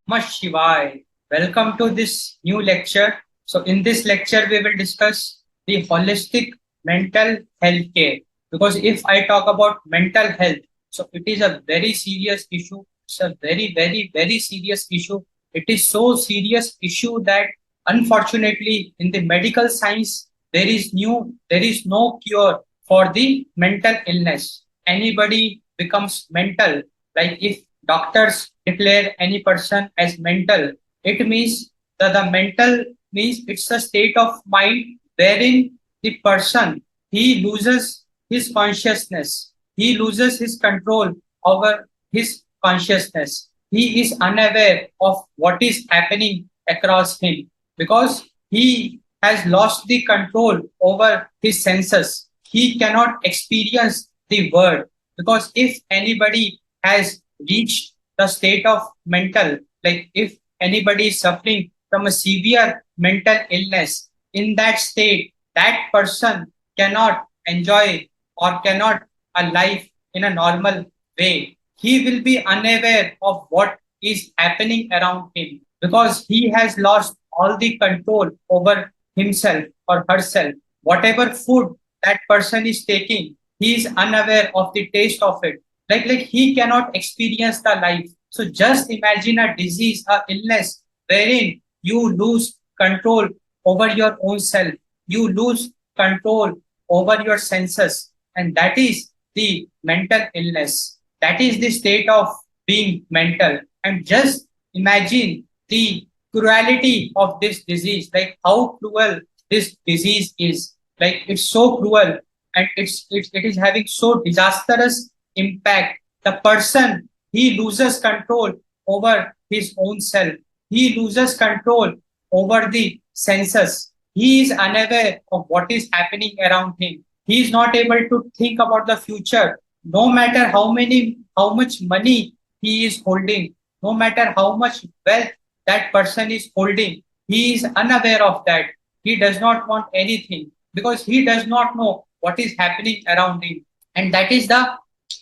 Namah Shivaya. Welcome to this new lecture. So, in this lecture, we will discuss the holistic mental health care. Because if I talk about mental health, so it is a very serious issue. It's a very serious issue. It is so serious issue that unfortunately, in the medical science, there is no cure for the mental illness. Anybody becomes mental, like if doctors declare any person as mental, it means that the mental means it's a state of mind wherein the person he loses his consciousness, he loses his control over his consciousness. He is unaware of what is happening across him because he has lost the control over his senses. He cannot experience the world because if anybody has reached the state of mental, like if anybody is suffering from a severe mental illness, in that state, that person cannot enjoy or cannot a life in a normal way. He will be unaware of what is happening around him because he has lost all the control over himself or herself. Whatever food that person is taking, he is unaware of the taste of it. Like he cannot experience the life. So just imagine a disease, a illness wherein you lose control over your own self. You lose control over your senses. And that is the mental illness. That is the state of being mental. And just imagine the cruelty of this disease, like how cruel this disease is. Like it's so cruel and it is having so disastrous impact. The person he loses control over his own self. He loses control over the senses. He is unaware of what is happening around him. He is not able to think about the future. No matter how much money he is holding, no matter how much wealth that person is holding, he is unaware of that. He does not want anything because he does not know what is happening around him. And that is the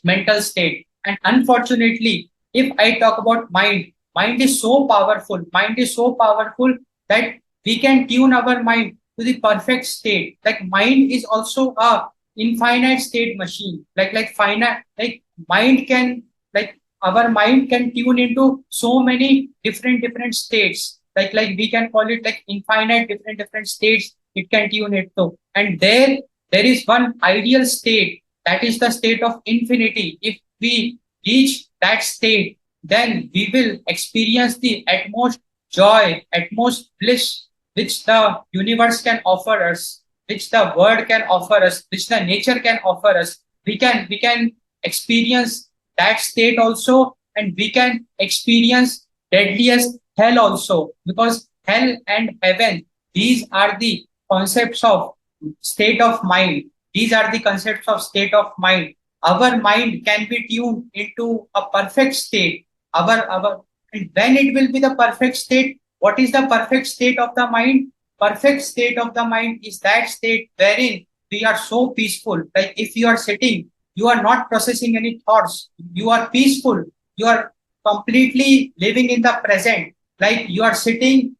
mental state. And unfortunately, if I talk about mind, mind is so powerful. Mind is so powerful that we can tune our mind to the perfect state. Like mind is also a infinite state machine. Like finite, like mind can like our mind can tune into so many different states. Like we can call it like infinite different states. It can tune it to, and there is one ideal state, that is the state of infinity. If we reach that state, then we will experience the utmost joy, utmost bliss which the universe can offer us, which the world can offer us, which the nature can offer us. We can experience that state also, and we can experience deadliest hell also, because hell and heaven, these are the concepts of state of mind. These are the concepts of state of mind. Our mind can be tuned into a perfect state. Our and when it will be the perfect state, what is the perfect state of the mind? Perfect state of the mind is that state wherein we are so peaceful. Like if you are sitting, you are not processing any thoughts. You are peaceful. You are completely living in the present. Like you are sitting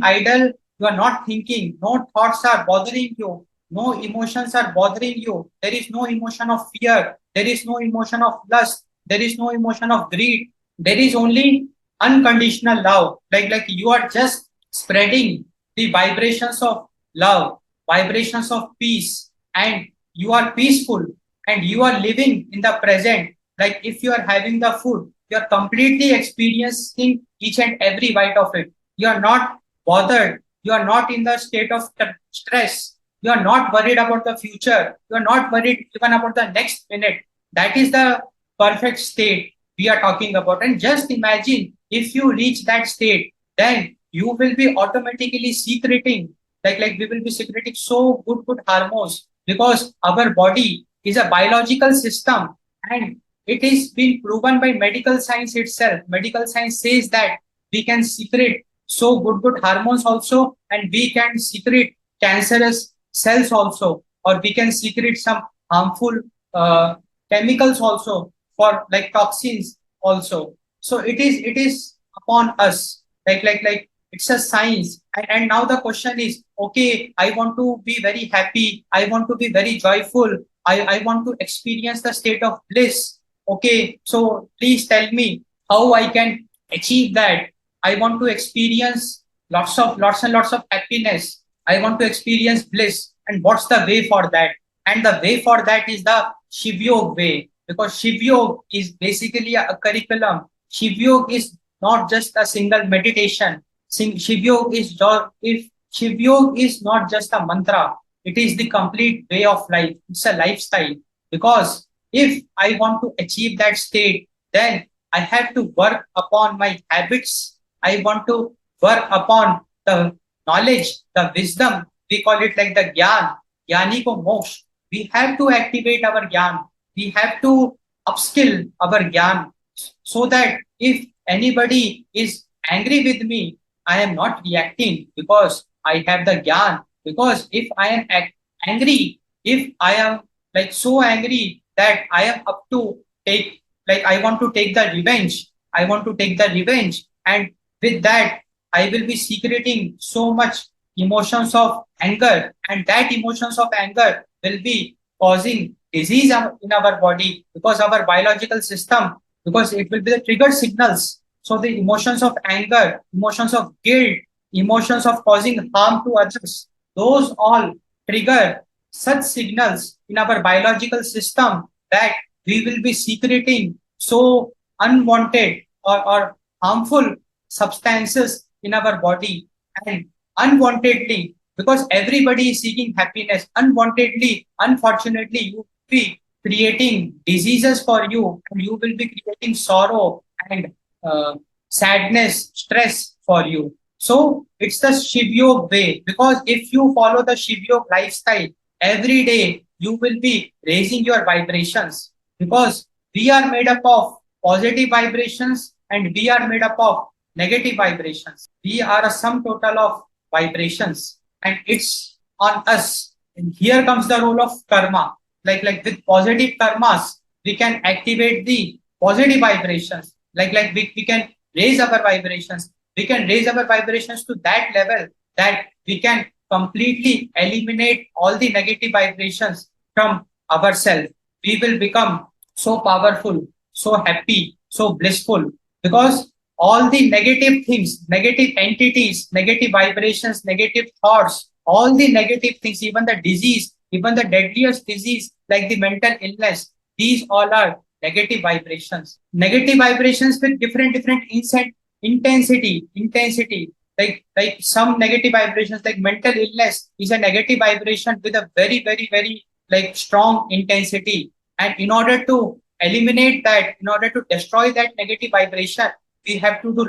idle. You are not thinking. No thoughts are bothering you. No emotions are bothering you. There is no emotion of fear. There is no emotion of lust. There is no emotion of greed. There is only unconditional love. Like you are just spreading the vibrations of love, vibrations of peace, and you are peaceful and you are living in the present. Like if you are having the food, you are completely experiencing each and every bite of it. You are not bothered. You are not in the state of stress. You are not worried about the future. You are not worried even about the next minute. That is the perfect state we are talking about. And just imagine if you reach that state, then you will be automatically secreting, like we will be secreting so good hormones, because our body is a biological system, and it is been proven by medical science itself. Medical science says that we can secrete so good hormones also, and we can secrete cancerous cells also, or we can secrete some harmful uh, chemicals also, for like toxins also. So it is upon us. Like it's a science. And now the question is, okay, I want to be very happy. I want to be very joyful. I want to experience the state of bliss. Okay, so please tell me how I can achieve that. I want to experience lots and lots of happiness. I want to experience bliss. And what's the way for that? And the way for that is the Shiv Yoga way, because Shiv Yoga is basically a curriculum. Shiv Yoga is not just a single meditation. Shiv Yoga is if Shiv Yoga is not just a mantra, it is the complete way of life. It's a lifestyle. Because if I want to achieve that state, then I have to work upon my habits. I want to work upon the knowledge, the wisdom. We call it like the gyan, gyani ko moksha. We have to activate our gyan. We have to upskill our gyan so that if anybody is angry with me, I am not reacting because I have the gyan. Because if I am angry, if I am like so angry that I am up to take, like I want to take the revenge, I want to take the revenge, and with that I will be secreting so much emotions of anger, and that emotions of anger will be causing disease in our body, because our biological system, because it will be the trigger signals. So the emotions of anger, emotions of guilt, emotions of causing harm to others, those all trigger such signals in our biological system that we will be secreting so unwanted or harmful substances in our body. And unwantedly, because everybody is seeking happiness, unwantedly, unfortunately, you will be creating diseases for you, and you will be creating sorrow and sadness, stress for you. So it's the Shiv Yoga way, because if you follow the Shiv Yoga lifestyle, every day you will be raising your vibrations, because we are made up of positive vibrations and we are made up of negative vibrations. We are a sum total of vibrations, and it's on us. And here comes the role of karma. Like with positive karmas, we can activate the positive vibrations. Like we can raise our vibrations. We can raise our vibrations to that level that we can completely eliminate all the negative vibrations from ourselves. We will become so powerful, so happy, so blissful, because all the negative things, negative entities, negative vibrations, negative thoughts, all the negative things, even the disease, even the deadliest disease like the mental illness, these all are negative vibrations. Negative vibrations with different intensity. Like some negative vibrations, like mental illness is a negative vibration with a very like strong intensity. And in order to eliminate that, in order to destroy that negative vibration, we have to do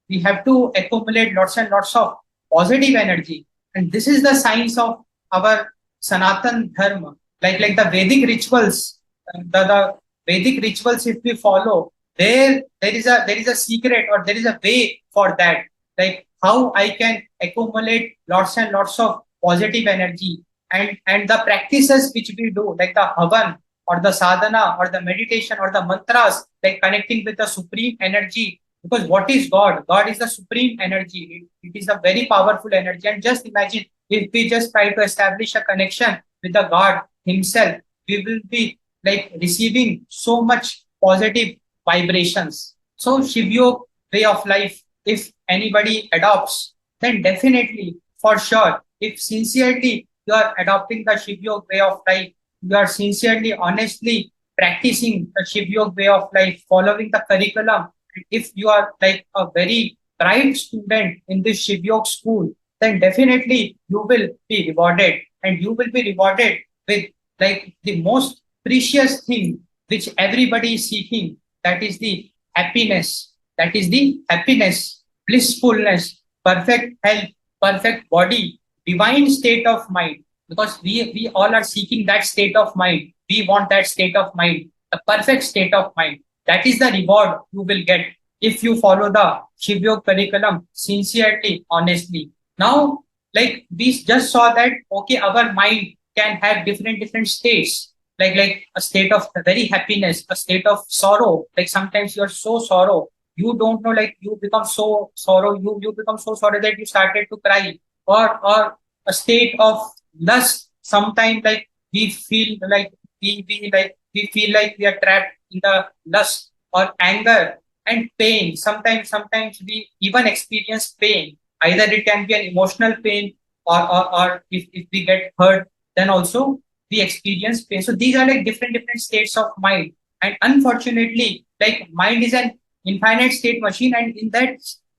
we have to accumulate lots and lots of positive energy. And this is the science of our Sanatan Dharma. Like the Vedic rituals, the Vedic rituals, if we follow, there is a secret, or there is a way for that. Like how I can accumulate lots and lots of positive energy, and the practices which we do, like the Havan or the sadhana or the meditation or the mantras, like connecting with the supreme energy. Because what is God? God is the supreme energy. It is a very powerful energy. And just imagine if we just try to establish a connection with the God Himself, we will be like receiving so much positive vibrations. So Shiv Yoga way of life, if anybody adopts, then definitely, for sure, if sincerely you are adopting the Shiv Yoga way of life, you are sincerely, honestly practicing the Shiv Yoga way of life, following the curriculum. If you are like a very bright student in this Shiv Yoga school, then definitely you will be rewarded, and you will be rewarded with like the most precious thing which everybody is seeking. That is the happiness. That is the happiness, blissfulness, perfect health, perfect body, divine state of mind. Because we all are seeking that state of mind. We want that state of mind, the perfect state of mind. That is the reward you will get if you follow the Shiv Yoga curriculum sincerely, honestly. Now, like we just saw that, okay, our mind can have different states, like a state of very happiness, a state of sorrow. Like sometimes you are so sorrow, you don't know, like you become so sorrow, you become so sorry that you started to cry, or a state of lust. Sometimes like we feel like we feel like we are trapped in the lust or anger and pain. Sometimes we even experience pain. Either it can be an emotional pain, or if we get hurt, then also we experience pain. So these are like different states of mind. And unfortunately, like mind is an infinite state machine, and in that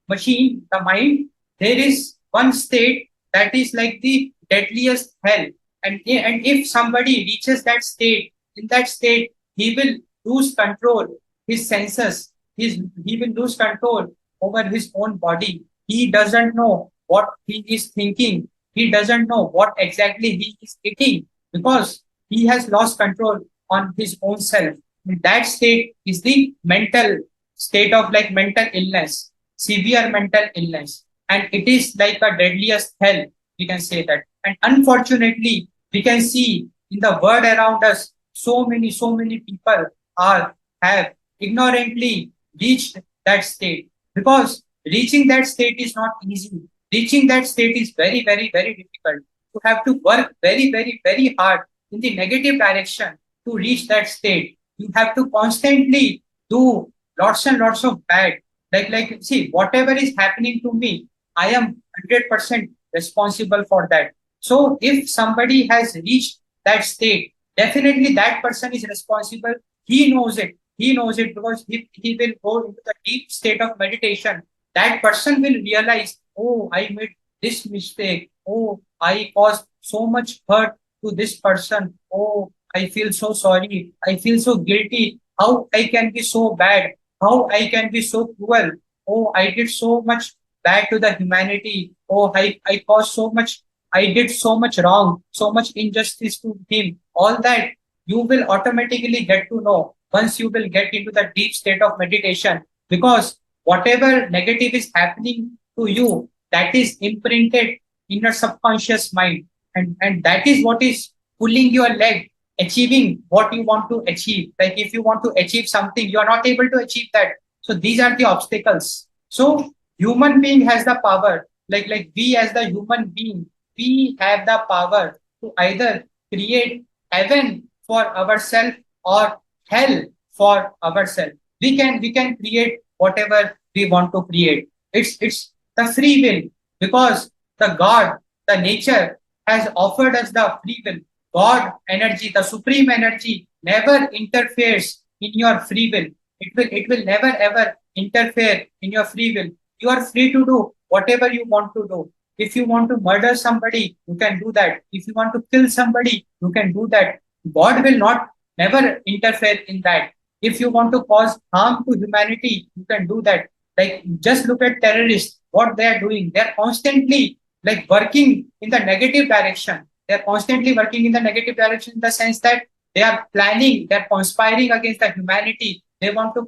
machine, the mind, there is one state that is like the deadliest hell. And if somebody reaches that state, in that state, he will lose control, his senses, he will lose control over his own body. He doesn't know what he is thinking. He doesn't know what exactly he is eating, because he has lost control on his own self. And that state is the mental state of like mental illness, severe mental illness. And it is like a deadliest hell, we can say that. And unfortunately, we can see in the world around us, so many people are have ignorantly reached that state, because reaching that state is not easy. Reaching that state is very difficult. You have to work very hard in the negative direction to reach that state. You have to constantly do lots and lots of bad. Like see, whatever is happening to me, I am 100% responsible for that. So if somebody has reached that state, definitely that person is responsible. He knows it. He knows it, because if he will go into the deep state of meditation, that person will realize, oh, I made this mistake. Oh, I caused so much hurt to this person. Oh, I feel so sorry. I feel so guilty. How I can be so bad? How I can be so cruel? Oh, I did so much bad to the humanity. Oh, I caused so much. I did so much wrong, so much injustice to him. All that you will automatically get to know once you will get into the deep state of meditation, because whatever negative is happening to you, that is imprinted in your subconscious mind, and that is what is pulling your leg, achieving what you want to achieve. Like if you want to achieve something, you are not able to achieve that. So these are the obstacles. So human being has the power, like we as the human being, we have the power to either create heaven for ourselves or hell for ourselves. We can create whatever we want to create. It's the free will, because the God, the nature has offered us the free will. God energy, the supreme energy, never interferes in your free will. It will never ever interfere in your free will. You are free to do whatever you want to do. If you want to murder somebody, you can do that. If you want to kill somebody, you can do that. God will not never interfere in that. If you want to cause harm to humanity, you can do that. Like just look at terrorists, what they are doing. They are constantly like working in the negative direction. They are constantly working in the negative direction, in the sense that they are planning, they are conspiring against the humanity. They want to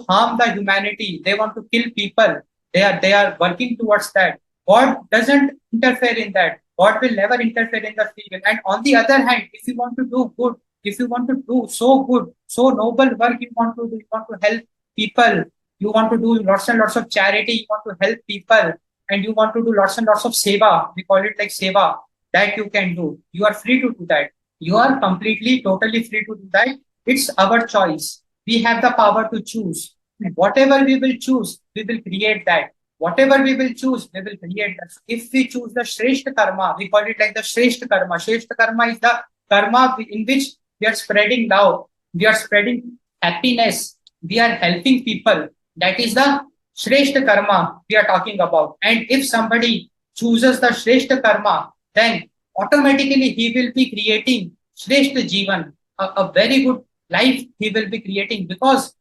harm the humanity. They want to kill people. They are working towards that. God doesn't interfere in that. God will never interfere in the free will. And on the other hand, if you want to do good, if you want to do so good, so noble work you want to do, you want to help people, you want to do lots and lots of charity, you want to help people, and you want to do lots and lots of seva, we call it like seva, that you can do. You are free to do that. You are completely, totally free to do that. It's our choice. We have the power to choose. And whatever we will choose, we will create that. Whatever we will choose, we will create that. So if we choose the Shreshta Karma, we call it like the Shreshta Karma. Shreshta Karma is the karma in which we are spreading love, we are spreading happiness, we are helping people. That is the Shreshta Karma we are talking about. And if somebody chooses the Shreshta Karma, then automatically he will be creating Shreshta Jivan, a very good life he will be creating, because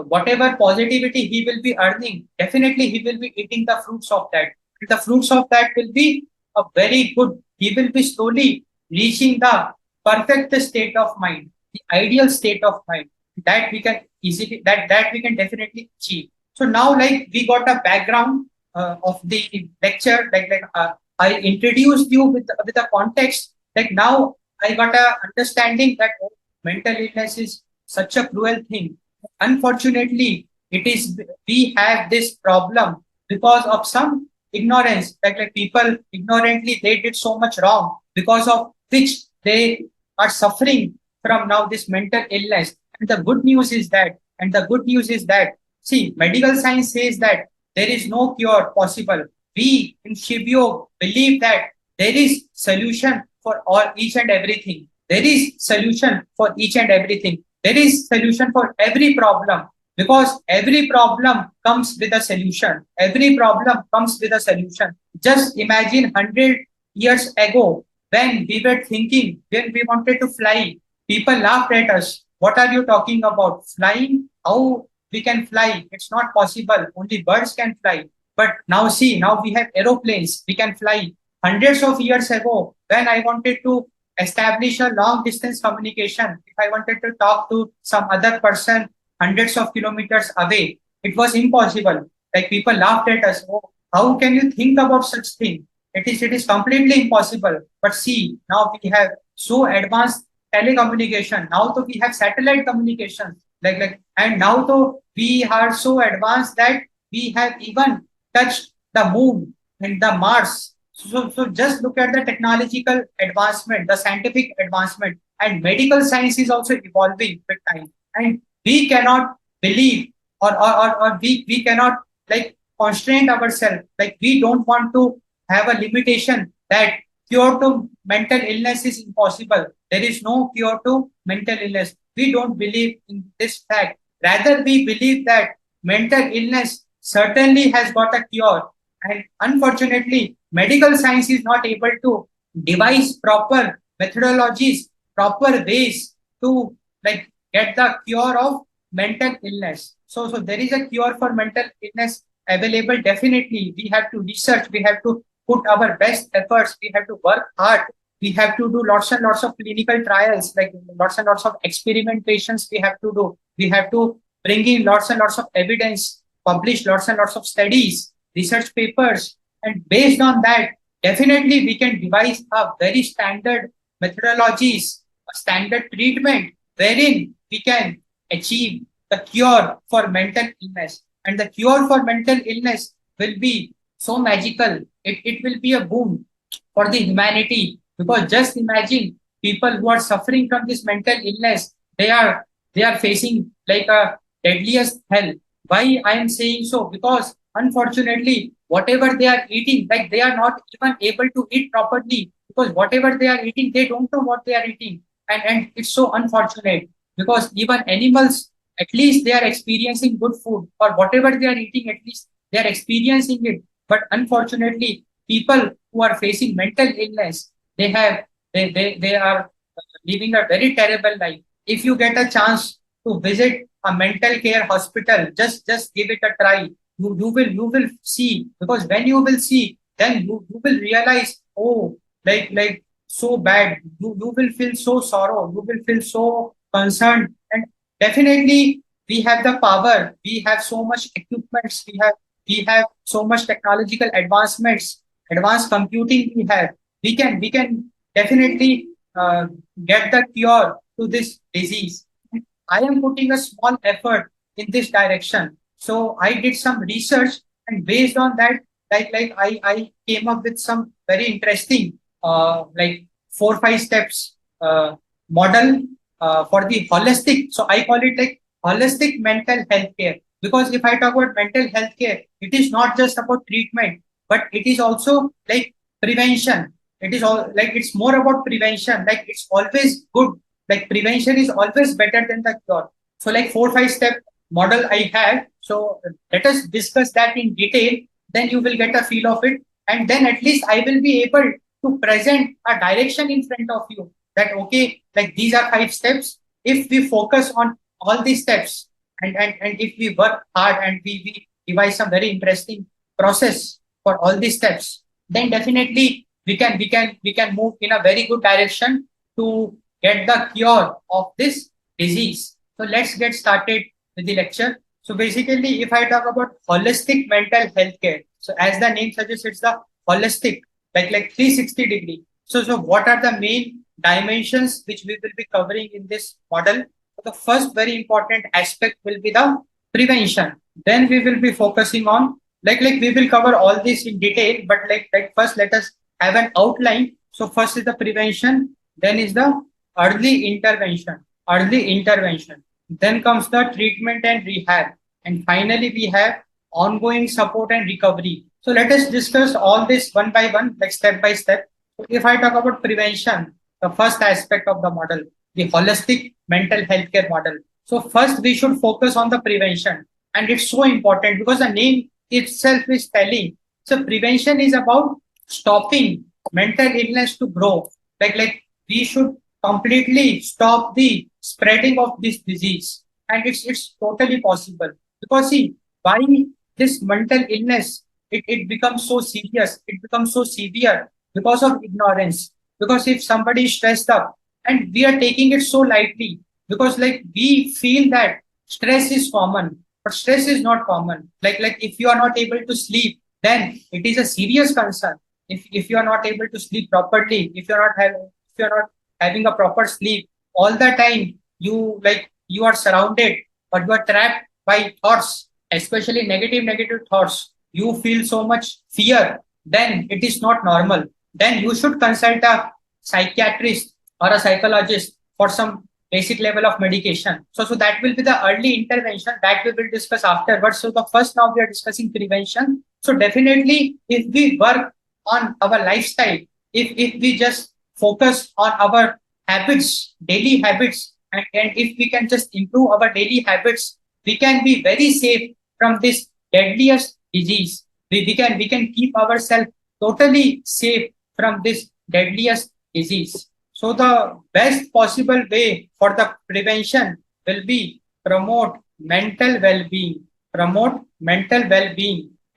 whatever positivity he will be earning, definitely he will be eating the fruits of that. And the fruits of that will be a very good, he will be slowly reaching the perfect state of mind, the ideal state of mind that we can easily, that we can definitely achieve. So now, like we got a background of the lecture, I introduced you with a context. Like now, I got a understanding that mental illness is such a cruel thing. Unfortunately, It is we have this problem because of some ignorance. Like people ignorantly they did so much wrong because of which they are suffering from now this mental illness. And the good news is that, see, medical science says that there is no cure possible. We in Shivyo believe that there is solution for all each and everything. There is solution for each and everything. There is solution for every problem because every problem comes with a solution. Every problem comes with a solution. Just imagine 100 years ago when we were thinking, when we wanted to fly, people laughed at us. What are you talking about? Flying? How we can fly? It's not possible. Only birds can fly. But now see, now we have aeroplanes. We can fly. Hundreds of years ago, when I wanted to establish a long distance communication, if I wanted to talk to some other person hundreds of kilometers away, it was impossible. Like people laughed at us. Oh, how can you think about such thing? It is completely impossible. But see, now we have so advanced telecommunication. Now though we have satellite communication. And now though we are so advanced that we have even touched the moon and the Mars. So just look at the technological advancement, the scientific advancement, and medical science is also evolving with time. And we cannot believe or we cannot like constrain ourselves. Like we don't want to have a limitation that cure to mental illness is impossible. There is no cure to mental illness. We don't believe in this fact. Rather, we believe that mental illness certainly has got a cure. And unfortunately, medical science is not able to devise proper methodologies, proper ways to like get the cure of mental illness. So there is a cure for mental illness available. Definitely, we have to research. We have to put our best efforts. We have to work hard. We have to do lots and lots of clinical trials, like lots and lots of experimentations we have to do. We have to bring in lots and lots of evidence, publish lots and lots of studies, research papers, and based on that, definitely we can devise a very standard methodologies, a standard treatment wherein we can achieve the cure for mental illness. And the cure for mental illness will be so magical. It will be a boon for the humanity because just imagine people who are suffering from this mental illness, they are facing like a deadliest hell. Why I am saying so? Because unfortunately, whatever they are eating, like they are not even able to eat properly because whatever they are eating, they don't know what they are eating. And it's so unfortunate because even animals, at least they are experiencing good food or whatever they are eating, at least they are experiencing it. But unfortunately, people who are facing mental illness, they are living a very terrible life. If you get a chance to visit a mental care hospital, just give it a try. You will see because when you will see, then you will realize, oh, like so bad. You will feel so sorrow. You will feel so concerned. And definitely we have the power. We have so much equipments. We have so much technological advancements, advanced computing we can definitely get the cure to this disease. I am putting a small effort in this direction. So I did some research, and based on that, I came up with some very interesting like 4 5 steps model for the holistic. So I call it like holistic mental health care. Because if I talk about mental health care, it is not just about treatment, but it is also like prevention. It is all like it's more about prevention. Like it's always good. Like prevention is always better than the cure. So like 4 5 step model I have. So let us discuss that in detail. Then you will get a feel of it. And then at least I will be able to present a direction in front of you that, okay, like these are 5 steps. If we focus on all these steps and if we work hard and we devise some very interesting process for all these steps, then definitely we can move in a very good direction to get the cure of this disease. So let's get started with the lecture. So basically, if I talk about holistic mental health care, so as the name suggests, it's the holistic, like 360-degree. So what are the main dimensions which we will be covering in this model? So the first very important aspect will be the prevention. Then we will be focusing on like we will cover all this in detail, but like first let us have an outline. So first is the prevention, then is the early intervention, then comes the treatment and rehab, and finally we have ongoing support and recovery. So let us discuss all this one by one, like step by step. So if I talk about prevention, the first aspect of the model, the holistic mental health care model. So first we should focus on the prevention, and it's so important because the name itself is telling. So prevention is about stopping mental illness to grow. Like we should completely stop the spreading of this disease, and it's totally possible because see why this mental illness it becomes so serious, it becomes so severe because of ignorance. Because if somebody is stressed up and we are taking it so lightly, because like we feel that stress is common, but stress is not common. Like if you are not able to sleep, then it is a serious concern. If you are not able to sleep properly, if you're not having a proper sleep all the time, you are surrounded, but you are trapped by thoughts, especially negative thoughts. You feel so much fear, then it is not normal. Then you should consult a psychiatrist or a psychologist for some basic level of medication. So that will be the early intervention that we will discuss afterwards. So the first now we are discussing prevention. So definitely if we work on our lifestyle, if we just focus on our habits, daily habits, and if we can just improve our daily habits, we can be very safe from this deadliest disease. We can keep ourselves totally safe from this deadliest disease. So the best possible way for the prevention will be promote mental well-being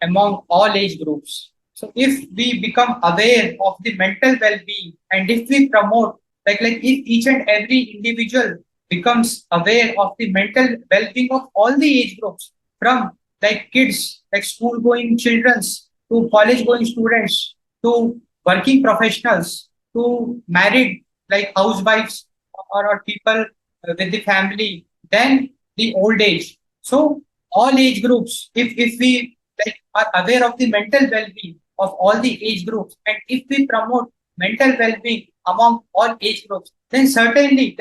among all age groups. So if we become aware of the mental well-being, and if we promote, like if each and every individual becomes aware of the mental well-being of all the age groups, from like kids, like school-going childrens, to college-going students, to working professionals, to married like housewives, or people with the family, then the old age. So all age groups, if we like are aware of the mental well-being of all the age groups, and if we promote mental well-being among all age groups, then certainly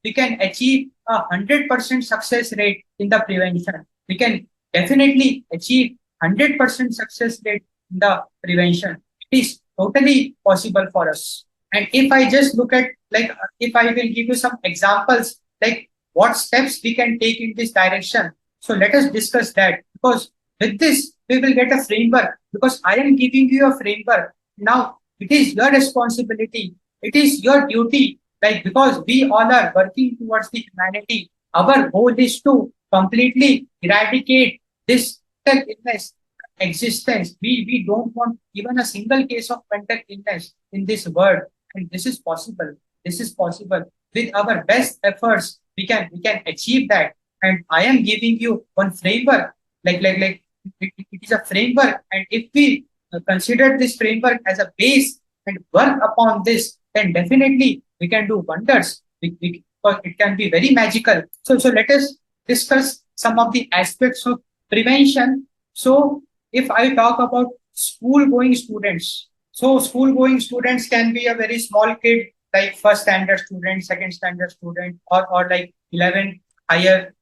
we can achieve 100% success rate in the prevention. We can definitely achieve 100% success rate in the prevention. It is totally possible for us. And if I just look at, like, if I will give you some examples, like what steps we can take in this direction. So let us discuss that, because with this, we will get a framework, because I am giving you a framework. Now, it is your responsibility. It is your duty. Like, because we all are working towards the humanity. Our goal is to completely eradicate this mental illness existence. We don't want even a single case of mental illness in this world. And this is possible. This is possible. With our best efforts, we can achieve that. And I am giving you one framework, like it is a framework. And if we consider this framework as a base and work upon this, then definitely we can do wonders. Because it can be very magical. So let us discuss some of the aspects of prevention. So if I talk about school going students, so school going students can be a very small kid, like first standard student, second standard student, or like 11 higher,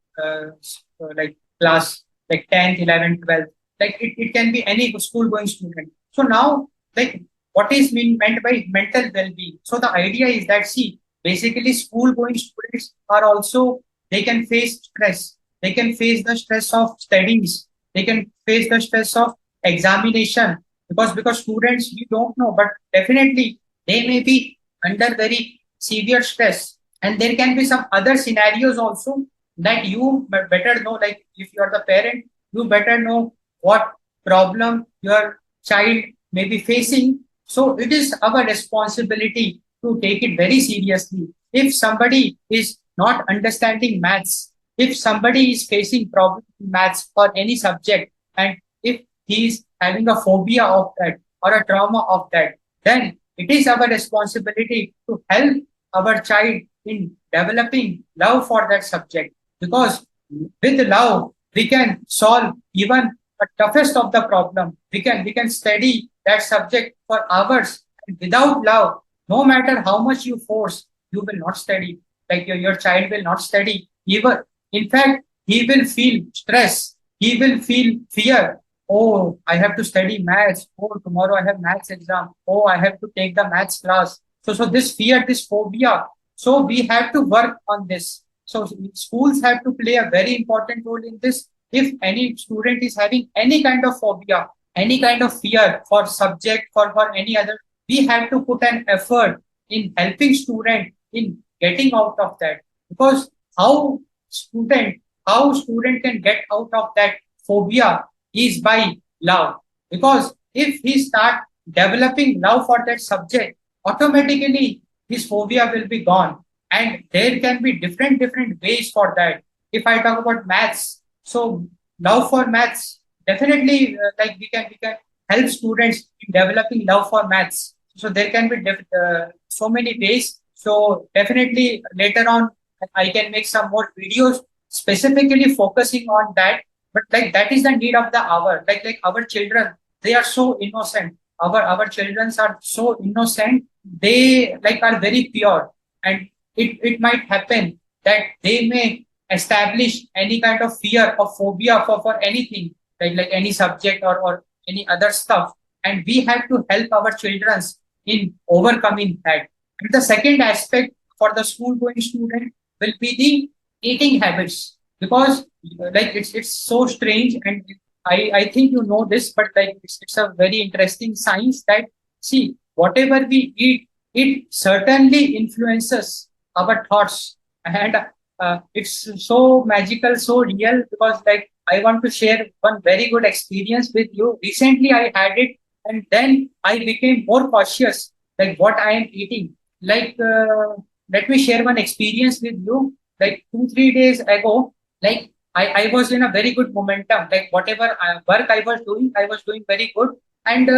like class, like 10th, 11th, 12th. Like it can be any school going student. So now, like, what is meant by mental well-being? So the idea is that, see, basically school going students are also, they can face stress. They can face the stress of studies. They can face the stress of examination, because students, we don't know, but definitely they may be under very severe stress. And there can be some other scenarios also that you better know. Like if you are the parent, you better know what problem your child may be facing. So it is our responsibility to take it very seriously. If somebody is not understanding maths, if somebody is facing problem in maths or any subject, and if he is having a phobia of that or a trauma of that, then it is our responsibility to help our child in developing love for that subject. Because with love, we can solve even the toughest of the problem. We can study that subject for hours. And without love, no matter how much you force, you will not study. Like your child will not study. Even in fact, he will feel stress. He will feel fear. Oh, I have to study maths. Oh, tomorrow I have maths exam. Oh, I have to take the maths class. So this fear, this phobia. So we have to work on this. So schools have to play a very important role in this. If any student is having any kind of phobia, any kind of fear for subject, for any other, we have to put an effort in helping student in getting out of that. Because how student, how student can get out of that phobia is by love. Because if he start developing love for that subject, automatically his phobia will be gone. And there can be different ways for that. If I talk about maths, so love for maths, definitely like we can help students in developing love for maths. So there can be so many ways. So definitely later on I can make some more videos specifically focusing on that. But like that is the need of the hour. Like our children, they are so innocent. Our children are so innocent. They like are very pure, and it might happen that they may establish any kind of fear or phobia for anything, like any subject or any other stuff. And we have to help our children in overcoming that. And the second aspect for the school going student will be the eating habits, because like it's so strange. And I think you know this, but like it's a very interesting science that, see, whatever we eat, it certainly influences our thoughts. And it's so magical, so real, because like I want to share one very good experience with you. Recently I had it, and then I became more cautious like what I am eating. Like let me share one experience with you. Like 2 3 days ago, like I was in a very good momentum. Like whatever work I was doing very good. And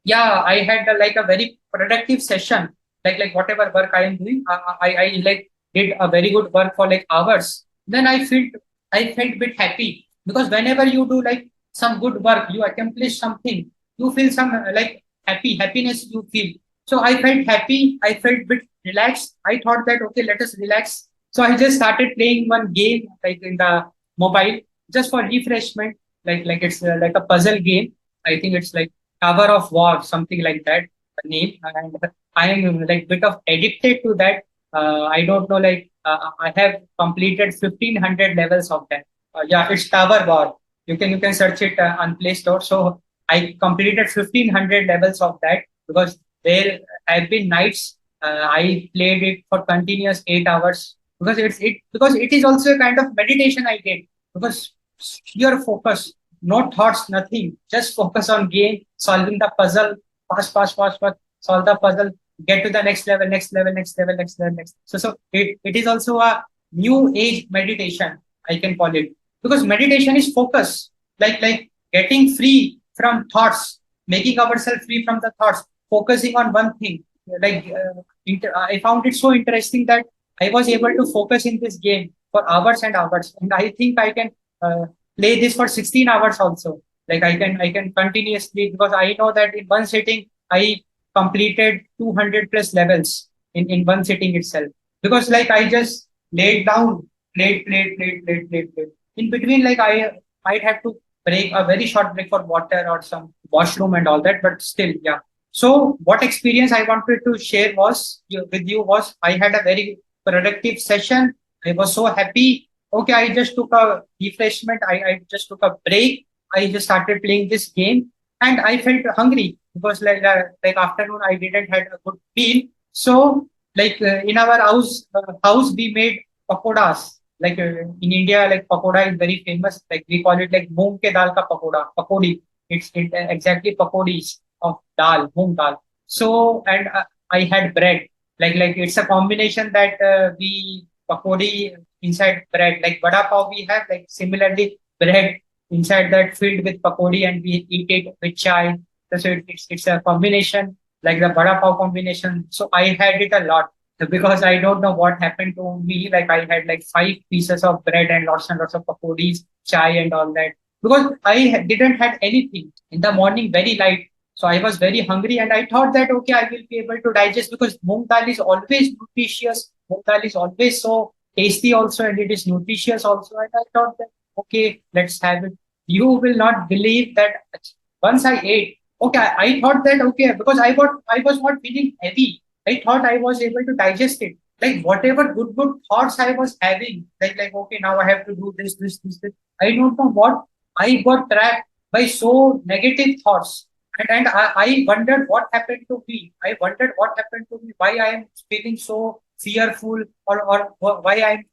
yeah, I had like a very productive session. Like whatever work I am doing, I like did a very good work for like hours. Then I felt bit happy, because whenever you do like some good work, you accomplish something, you feel some like happiness you feel. So I felt happy. I felt bit relaxed. I thought that okay, let us relax. So I just started playing one game like in the mobile, just for refreshment. Like it's like a puzzle game. I think it's like Tower of War, something like that name. And I am like bit of addicted to that. I don't know, like I have completed 1500 levels of that. Yeah, it's Tower War. You can search it on Play Store. So I completed 1500 levels of that, because there have been nights I played it for continuous 8 hours, because it is also a kind of meditation I did, because sheer focus, no thoughts, nothing, just focus on game, solving the puzzle, fast, solve the puzzle, get to the next level, next level, next level, next level, next. So it is also a new age meditation, I can call it, because meditation is focus, like getting free from thoughts, making ourselves free from the thoughts, focusing on one thing. Like I found it so interesting that I was able to focus in this game for hours and hours, and I think I can play this for 16 hours also. Like I can continuously, because I know that in one sitting I completed 200 plus levels in one sitting itself. Because like I just laid down, played. In between, like I might have to break a very short break for water or some washroom and all that, but still, yeah. So what experience I wanted to share with you was, I had a very productive session. I was so happy. Okay, I just took a refreshment. I just took a break. I just started playing this game, and I felt hungry, because like afternoon I didn't had a good meal. So like in our house we made pakodas. Like in India, like pakoda is very famous. Like we call it like moong ke dal ka pakoda, pakodi. It's exactly pakodis of dal, moong dal. So and I had bread. Like it's a combination that we pakodi inside bread. Like vada pav we have, like similarly bread inside that filled with pakodi, and we eat it with chai. So it's a combination, like the vada pav combination. So I had it a lot. because I don't know what happened to me. Like I had like 5 pieces of bread and lots of pakodis, chai and all that. Because didn't had anything in the morning, very light. So I was very hungry and I thought that okay, I will be able to digest because moong dal is always nutritious. Moong dal is always so tasty also and it is nutritious also. And I thought that okay, let's have it. You will not believe that once I ate, okay, I thought that okay, because I was not feeling heavy. I thought I was able to digest it. Like whatever good thoughts I was having, like okay, now I have to do this. I don't know what I got trapped by so negative thoughts. And I wondered what happened to me. I wondered what happened to me, why I am feeling so fearful or why I'm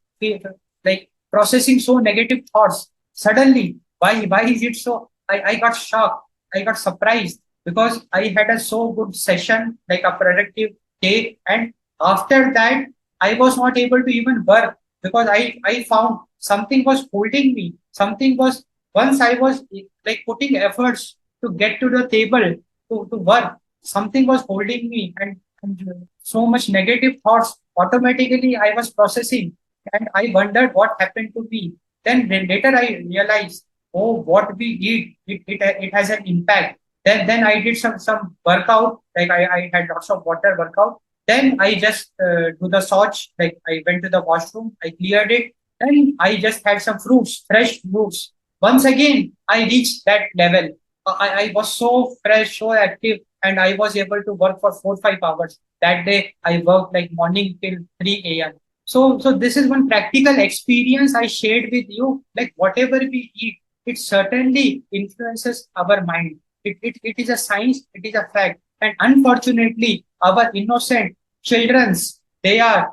like processing so negative thoughts. Suddenly, why is it so? I got shocked. I got surprised because I had a so good session, like a productive day. And after that, I was not able to even work because I found something was holding me. Something was, once I was like putting efforts to get to the table to work, something was holding me and so much negative thoughts automatically I was processing. And I wondered what happened to me. Then later I realized, oh, what we eat, it has an impact. Then I did some workout, like I had lots of water workout. Then I just do the Soch, like I went to the washroom, I cleared it, and I just had some fruits, fresh fruits. Once again, I reached that level. I was so fresh, so active, and I was able to work for 4 5 hours. That day, I worked like morning till 3 a.m. So this is one practical experience I shared with you. Like whatever we eat, it certainly influences our mind. It is a science, it is a fact. And unfortunately, our innocent children's, they are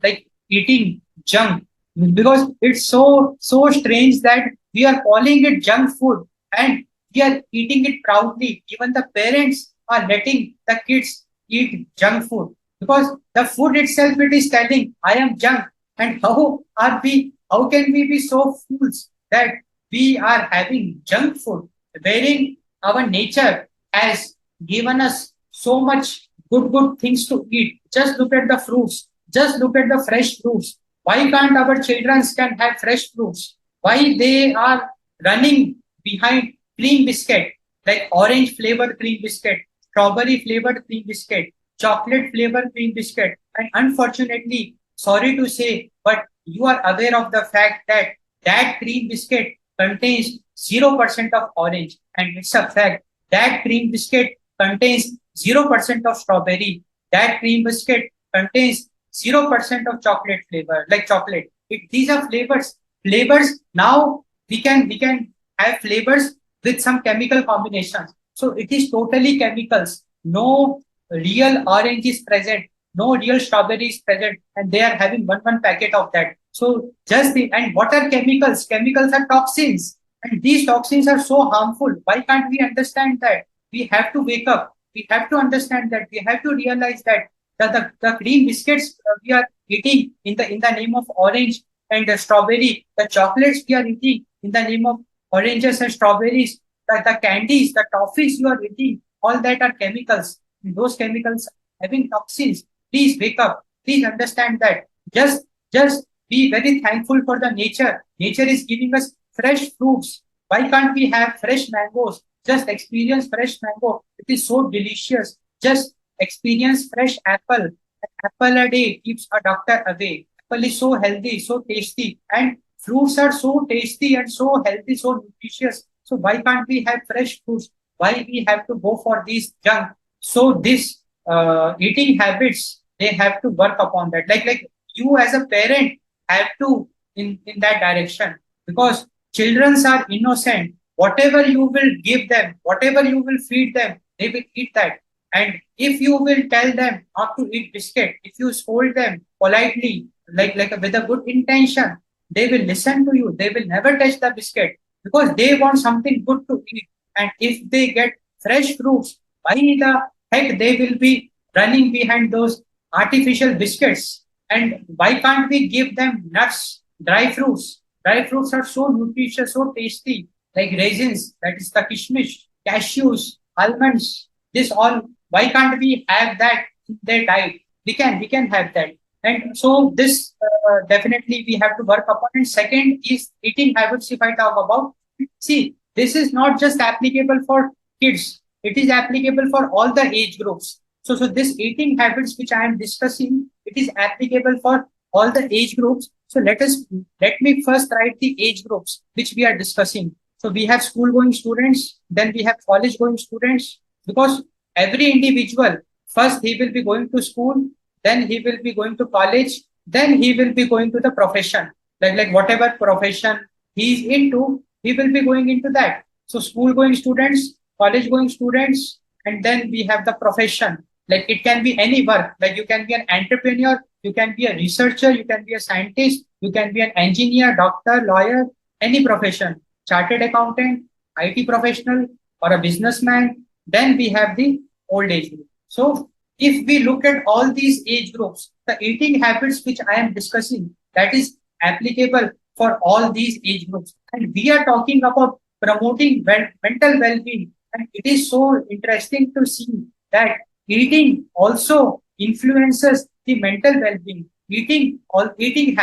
like eating junk because it's so strange that we are calling it junk food and we are eating it proudly. Even the parents are letting the kids eat junk food because the food itself it is telling I am junk. And how can we be so fools that we are having junk food wherein our nature has given us so much good things to eat. Just look at the fruits. Just look at the fresh fruits. Why can't our children can have fresh fruits? Why they are running behind cream biscuit, like orange flavored cream biscuit, strawberry flavored cream biscuit, chocolate flavored cream biscuit. And unfortunately, sorry to say, but you are aware of the fact that that cream biscuit contains 0% of orange. And it's a fact that cream biscuit contains 0% of strawberry. That cream biscuit contains 0% of chocolate flavor, like chocolate. These are flavors. Flavors now we can have flavors with some chemical combinations. So it is totally chemicals. No real orange is present. No real strawberry is present, and they are having one packet of that. So and what are chemicals? Chemicals are toxins, and these toxins are so harmful. Why can't we understand that? We have to wake up. We have to understand that. We have to realize that the cream biscuits we are eating in the name of orange and strawberry, the chocolates we are eating in the name of oranges and strawberries, the candies, the toffees you are eating, all that are chemicals. And those chemicals having toxins. Please wake up. Please understand that. Just be very thankful for the nature. Nature is giving us fresh fruits. Why can't we have fresh mangoes? Just experience fresh mango. It is so delicious. Just experience fresh apple. An apple a day keeps a doctor away. Apple is so healthy, so tasty, and fruits are so tasty and so healthy, so nutritious. So why can't we have fresh fruits? Why we have to go for these junk? So this eating habits, they have to work upon that. Like you as a parent have to in that direction because children are innocent. Whatever you will give them, whatever you will feed them, they will eat that. And if you will tell them not to eat biscuit, if you scold them politely, like with a good intention, they will listen to you. They will never touch the biscuit because they want something good to eat. And if they get fresh fruits, why the heck they will be running behind those artificial biscuits? And why can't we give them nuts, dry fruits? Dry fruits are so nutritious, so tasty, like raisins, that is the kishmish, cashews, almonds, this all. Why can't we have that in their diet? we can have that. And so this definitely we have to work upon. And second is eating habits. If I talk about, see, this is not just applicable for kids, it is applicable for all the age groups. So this eating habits which I am discussing, it is applicable for all the age groups. So let me first write the age groups which we are discussing. So we have school going students, then we have college going students, because every individual, first he will be going to school, then he will be going to college, then he will be going to the profession. Like whatever profession he is into, he will be going into that. So school going students, college going students, and then we have the profession. Like it can be any work. Like you can be an entrepreneur, you can be a researcher, you can be a scientist, you can be an engineer, doctor, lawyer, any profession, chartered accountant, IT professional, or a businessman. Then we have the old age group. So if we look at all these age groups, the eating habits which I am discussing, that is applicable for all these age groups. And we are talking about promoting mental well-being. And it is so interesting to see that eating also influences the mental well-being. Eating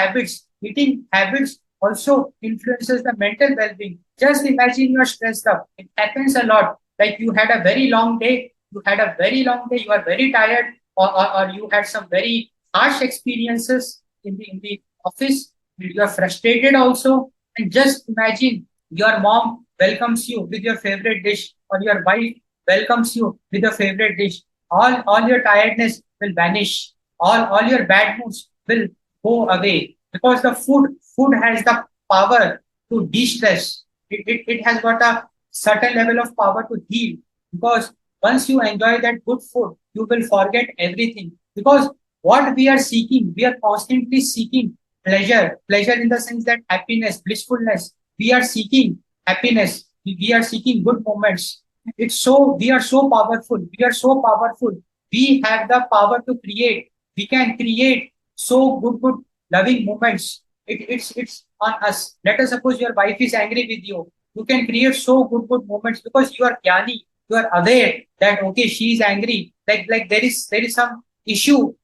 habits also influences the mental well-being. Just imagine you're stressed up. It happens a lot. Like you had a very long day, you are very tired, or you had some very harsh experiences in the office, you are frustrated also. And just imagine your mom welcomes you with your favorite dish, or your wife welcomes you with your favorite dish. All your tiredness will vanish. All your bad moods will go away, because the food has the power to de-stress. It has got a certain level of power to heal, because once you enjoy that good food, you will forget everything. Because what we are seeking, we are constantly seeking pleasure in the sense that happiness, blissfulness. We are seeking happiness. We are seeking good moments. We are so powerful. We are so powerful. We have the power to create. We can create so good, loving moments. It's on us. Let us suppose your wife is angry with you. You can create so good moments, because you are jnani. You are aware that okay, she is angry. Like there is some issue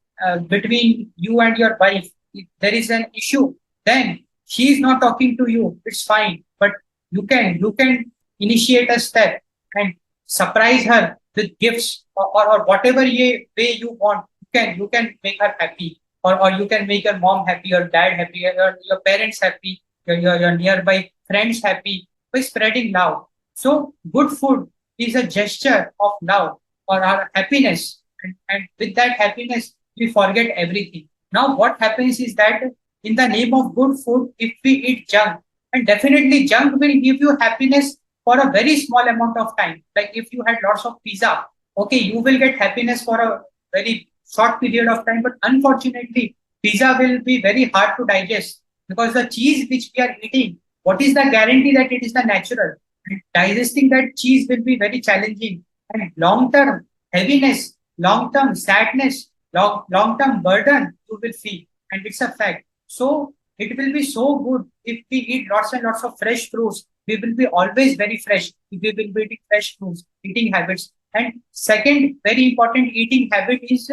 between you and your wife. If there is an issue, then she is not talking to you. It's fine, but you can initiate a step and surprise her with gifts, or whatever way you want. You can make her happy, or you can make your mom happy, your dad happy, your parents happy, your nearby friends happy by spreading love. So good food is a gesture of love or our happiness. And with that happiness, we forget everything. Now, what happens is that in the name of good food, if we eat junk, and definitely junk will give you happiness for a very small amount of time. Like if you had lots of pizza, okay, you will get happiness for a very short period of time. But unfortunately, pizza will be very hard to digest, because the cheese which we are eating, what is the guarantee that it is the natural? And digesting that cheese will be very challenging, and long term heaviness, long term sadness, long term burden you will feel, and it's a fact. So it will be so good if we eat lots and lots of fresh fruits. We will be always very fresh if we will be eating fresh fruits, eating habits. And second, very important eating habit is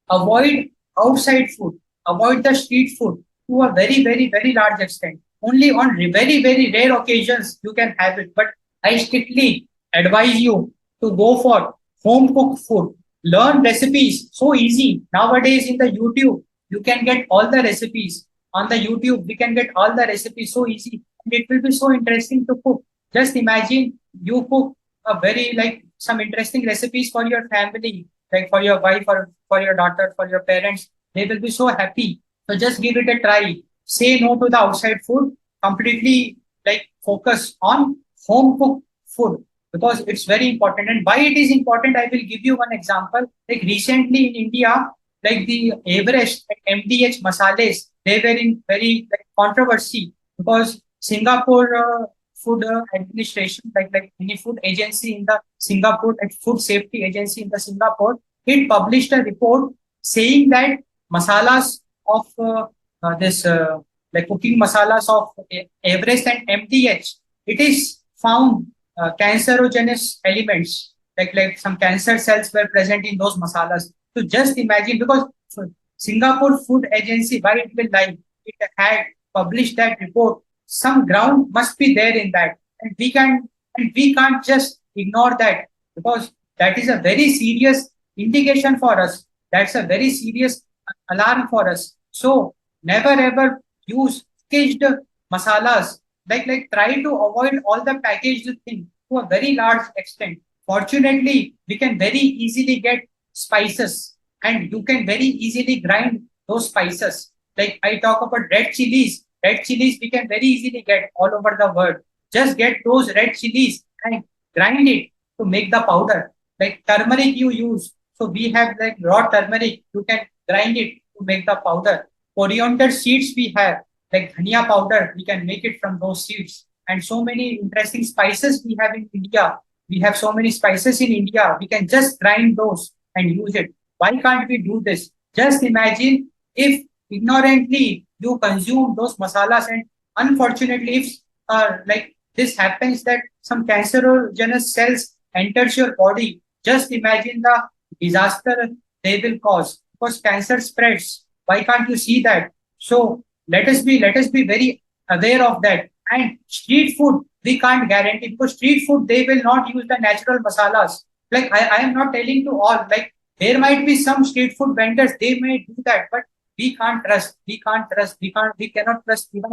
avoid outside food, avoid the street food to a very large extent. Only on very rare occasions you can have it. But I strictly advise you to go for home cooked food. Learn recipes. So easy. Nowadays in the YouTube, you can get all the recipes. On the YouTube, we can get all the recipes so easy. And it will be so interesting to cook. Just imagine you cook a very like some interesting recipes for your family, like for your wife or for your daughter, for your parents. They will be so happy. So just give it a try. Say no to the outside food. Completely like focus on home cooked food, because it's very important. And why it is important, I will give you one example. Like recently in India, like the Everest and MDH masales, they were in very like controversy, because Singapore Food Administration, like any food agency in the Singapore, like food safety agency in the Singapore, it published a report saying that masalas of this like cooking masalas of Everest and MDH, it is found cancerogenous elements, like some cancer cells were present in those masalas. So just imagine, because so Singapore Food Agency, why it will lie? It had published that report. Some ground must be there in that, and we can't just ignore that, because that is a very serious indication for us. That's a very serious alarm for us. So never ever use packaged masalas. Try to avoid all the packaged thing to a very large extent. Fortunately, we can very easily get spices, and you can very easily grind those spices. Like I talk about red chilies. Red chilies we can very easily get all over the world. Just get those red chilies and grind it to make the powder. Like turmeric you use. So we have like raw turmeric. You can grind it to make the powder. Coriander seeds we have, like dhania powder. We can make it from those seeds. And so many interesting spices we have in India. We have so many spices in India. We can just grind those and use it. Why can't we do this? Just imagine if ignorantly you consume those masalas, and unfortunately if like this happens, that some cancerogenic cells enters your body, just imagine the disaster they will cause, because cancer spreads. Why can't you see that? So let us be very aware of that. And street food we can't guarantee, because street food they will not use the natural masalas. Like I am not telling to all, like there might be some street food vendors, they may do that, but we cannot trust even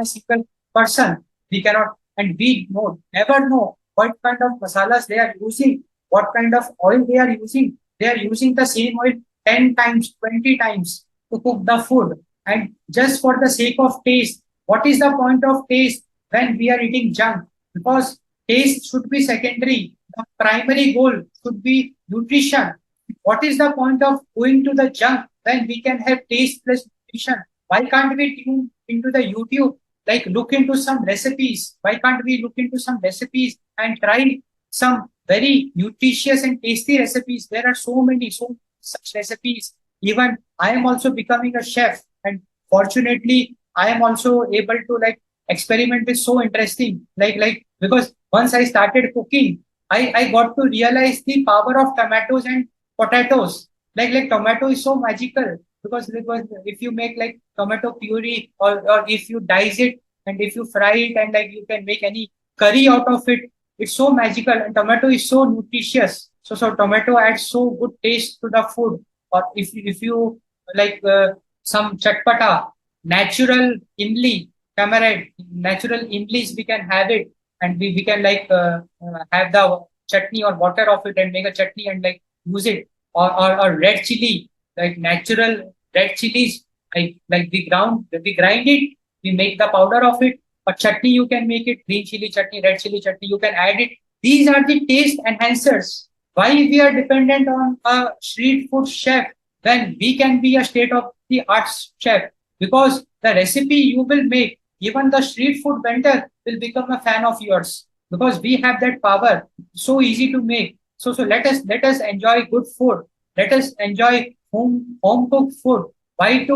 a single person. We cannot, and we never know what kind of masalas they are using, what kind of oil they are using. They are using the same oil 10 times, 20 times to cook the food. And just for the sake of taste, what is the point of taste when we are eating junk? Because taste should be secondary. The primary goal should be nutrition. What is the point of going to the junk when we can have taste plus nutrition? Why can't we tune into the YouTube? Like look into some recipes. Why can't we look into some recipes and try some very nutritious and tasty recipes? There are so many, so such recipes. Even I am also becoming a chef, and fortunately, I am also able to like experiment with so interesting. Because once I started cooking, I got to realize the power of tomatoes and potatoes. Like tomato is so magical, because if you make like tomato puree, or if you dice it and if you fry it and like you can make any curry out of it, it's so magical, and tomato is so nutritious. So tomato adds so good taste to the food. Or if you like some chatpata, natural imli, tamarind, natural imlis, we can have it, and we can like have the chutney or water of it and make a chutney and like use it. Or red chili, like natural red chilies, like we grind it, we make the powder of it. Or chutney you can make it, green chili chutney, red chili chutney, you can add it. These are the taste enhancers. Why we are dependent on a street food chef when we can be a state of the art chef? Because the recipe you will make, even the street food vendor will become a fan of yours, because we have that power. So easy to make. So let us enjoy good food. Let us enjoy home cooked food. Why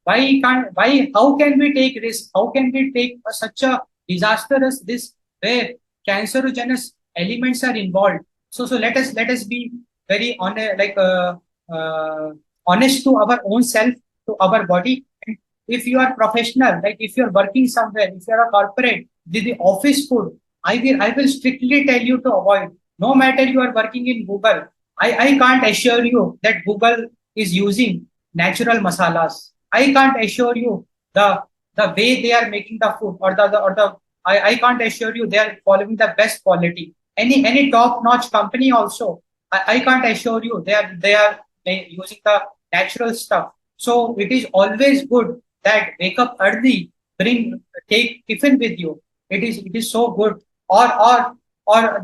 how can we take risk? How can we take such a disastrous risk where cancerogenous elements are involved? So let us be very uh, honest to our own self, to our body. And if you are professional, like if you're working somewhere, if you're a corporate, the office food, I will strictly tell you to avoid. No matter you are working in Google, I can't assure you that Google is using natural masalas. I can't assure you the way they are making the food, or the I can't assure you they are following the best quality. Any top notch company also, I can't assure you they are using the natural stuff. So it is always good that wake up early, bring take tiffin with you. It is so good. Or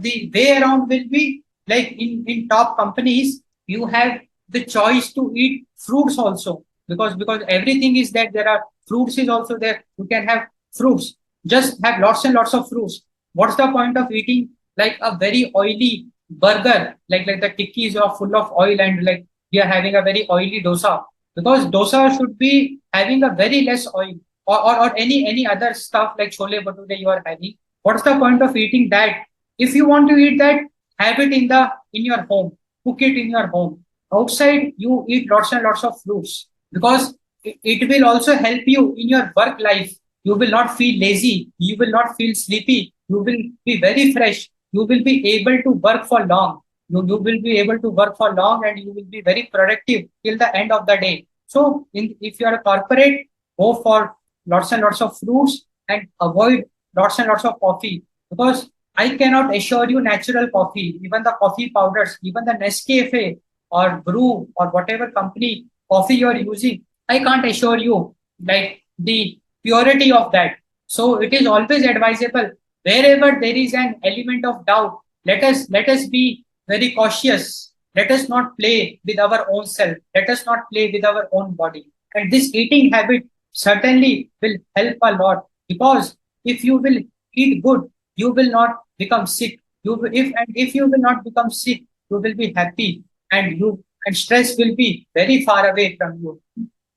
the way around will be like in top companies, you have the choice to eat fruits also, because everything is that there are fruits is also there. You can have fruits. Just have lots and lots of fruits. What's the point of eating like a very oily burger, like the tikkis are full of oil, and like we are having a very oily dosa, because dosa should be having a very less oil, or any other stuff like chole bhature you are having. What's the point of eating that? If you want to eat that, have it in your home, cook it in your home. Outside you eat lots and lots of fruits. because it will also help you in your work life. You will not feel lazy. You will not feel sleepy. You will be very fresh. You will be able to work for long. You will be able to work for long and you will be very productive till the end of the day. So if you are a corporate, go for lots and lots of fruits and avoid lots and lots of coffee, because I cannot assure you natural coffee, even the coffee powders, even the Nescafe or brew or whatever company coffee you are using, I can't assure you like the purity of that. So it is always advisable wherever there is an element of doubt, let us be very cautious. Let us not play with our own self. Let us not play with our own body. And this eating habit certainly will help a lot, because if you will eat good, you will not become sick. If you will not become sick, you will be happy, and stress will be very far away from you.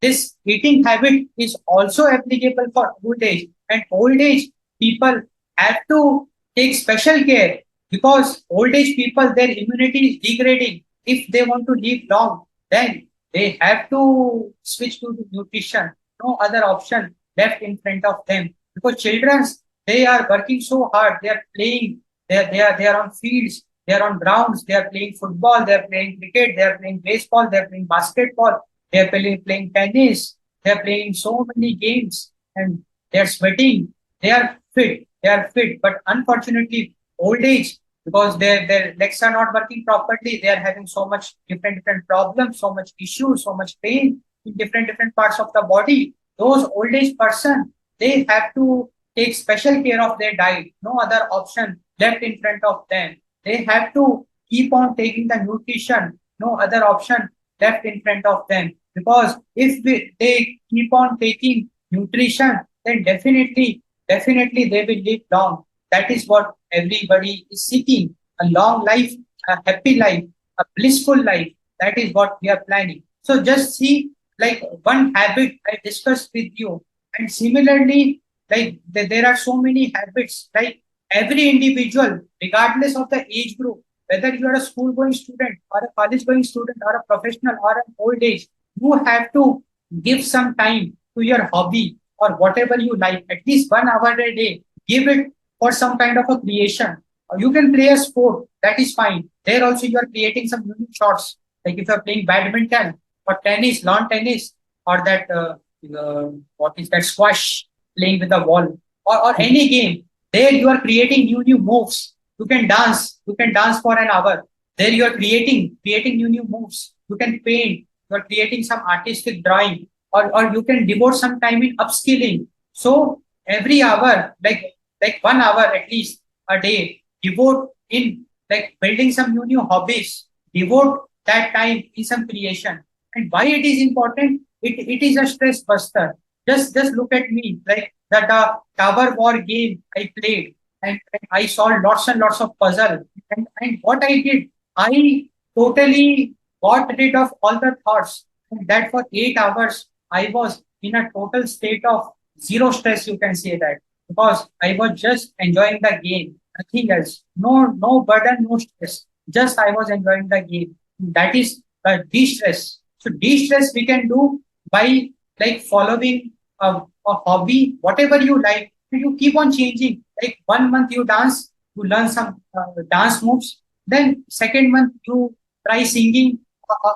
This eating habit is also applicable for old age, and old age people have to take special care, because old age people, their immunity is degrading. If they want to live long, then they have to switch to the nutrition. No other option left in front of them, because children, they are working so hard. They are playing. They are on fields. They are on grounds. They are playing football. They are playing cricket. They are playing baseball. They are playing basketball. They are playing tennis. They are playing so many games, and they are sweating. They are fit. They are fit. But unfortunately, old age, because their legs are not working properly, they are having so much different problems, so much issues, so much pain in different parts of the body. Those old age person, they have to take special care of their diet. No other option left in front of them. They have to keep on taking the nutrition. No other option left in front of them. Because if they keep on taking nutrition, then definitely they will live long. That is what everybody is seeking. A long life, a happy life, a blissful life. That is what we are planning. So just see, like one habit I discussed with you. And similarly, like there are so many habits, like every individual, regardless of the age group, whether you are a school going student or a college going student or a professional or an old age, you have to give some time to your hobby or whatever you like, at least 1 hour a day. Give it for some kind of a creation. Or you can play a sport, that is fine. There also you are creating some unique shots. Like if you are playing badminton or tennis, lawn tennis, or that what is that, squash, playing with the wall, or any game. There you are creating new moves. You can dance. You can dance for an hour. There you are creating new moves. You can paint. You are creating some artistic drawing, or you can devote some time in upskilling. So every hour, like 1 hour at least a day, devote in like building some new hobbies. Devote that time in some creation. And why it is important? It is a stress buster. Just look at me, like that Tower War game I played, and I solved lots and lots of puzzle. And what I did, I totally got rid of all the thoughts. And that for 8 hours, I was in a total state of zero stress, you can say that, because I was just enjoying the game, nothing else. No burden, no stress. Just I was enjoying the game. That is de-stress. So de-stress we can do by like following a hobby, whatever you like. You keep on changing. Like 1 month you dance, you learn some dance moves. Then second month you try singing,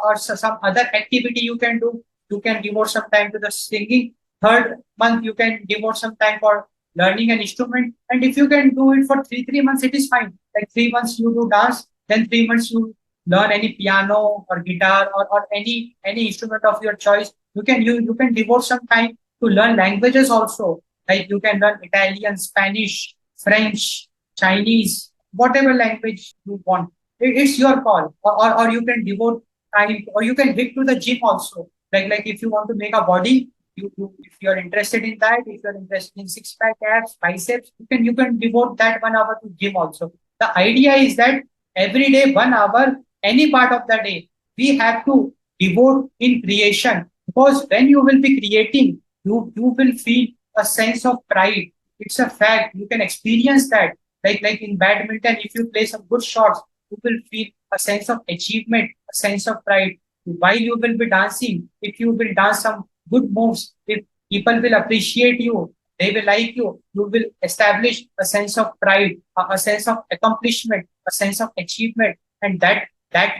or some other activity you can do. You can devote some time to the singing. Third month you can devote some time for learning an instrument. And if you can do it for three months, it is fine. Like 3 months you do dance, then 3 months you learn any piano or guitar, or any instrument of your choice. You can devote some time to learn languages also. Like you can learn Italian, Spanish, French, Chinese, whatever language you want. It's your call. Or you can devote time, or you can hit to the gym also. Like if you want to make a body, if you're interested in that, if you're interested in six pack abs, biceps, you can devote that 1 hour to gym also. The idea is that every day 1 hour, any part of the day, we have to devote in creation, because when you will be creating, you will feel a sense of pride. It's a fact. You can experience that. Like in badminton, if you play some good shots, you will feel a sense of achievement, a sense of pride. while you will be dancing, if you will dance some good moves, if people will appreciate you, they will like you will establish a sense of pride, a sense of accomplishment, a sense of achievement, and that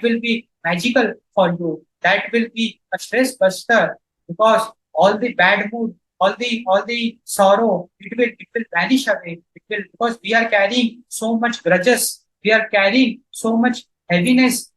will be magical for you. That will be a stress buster because all the bad mood, all the sorrow, it will vanish away. It will, because we are carrying so much grudges, we are carrying so much heaviness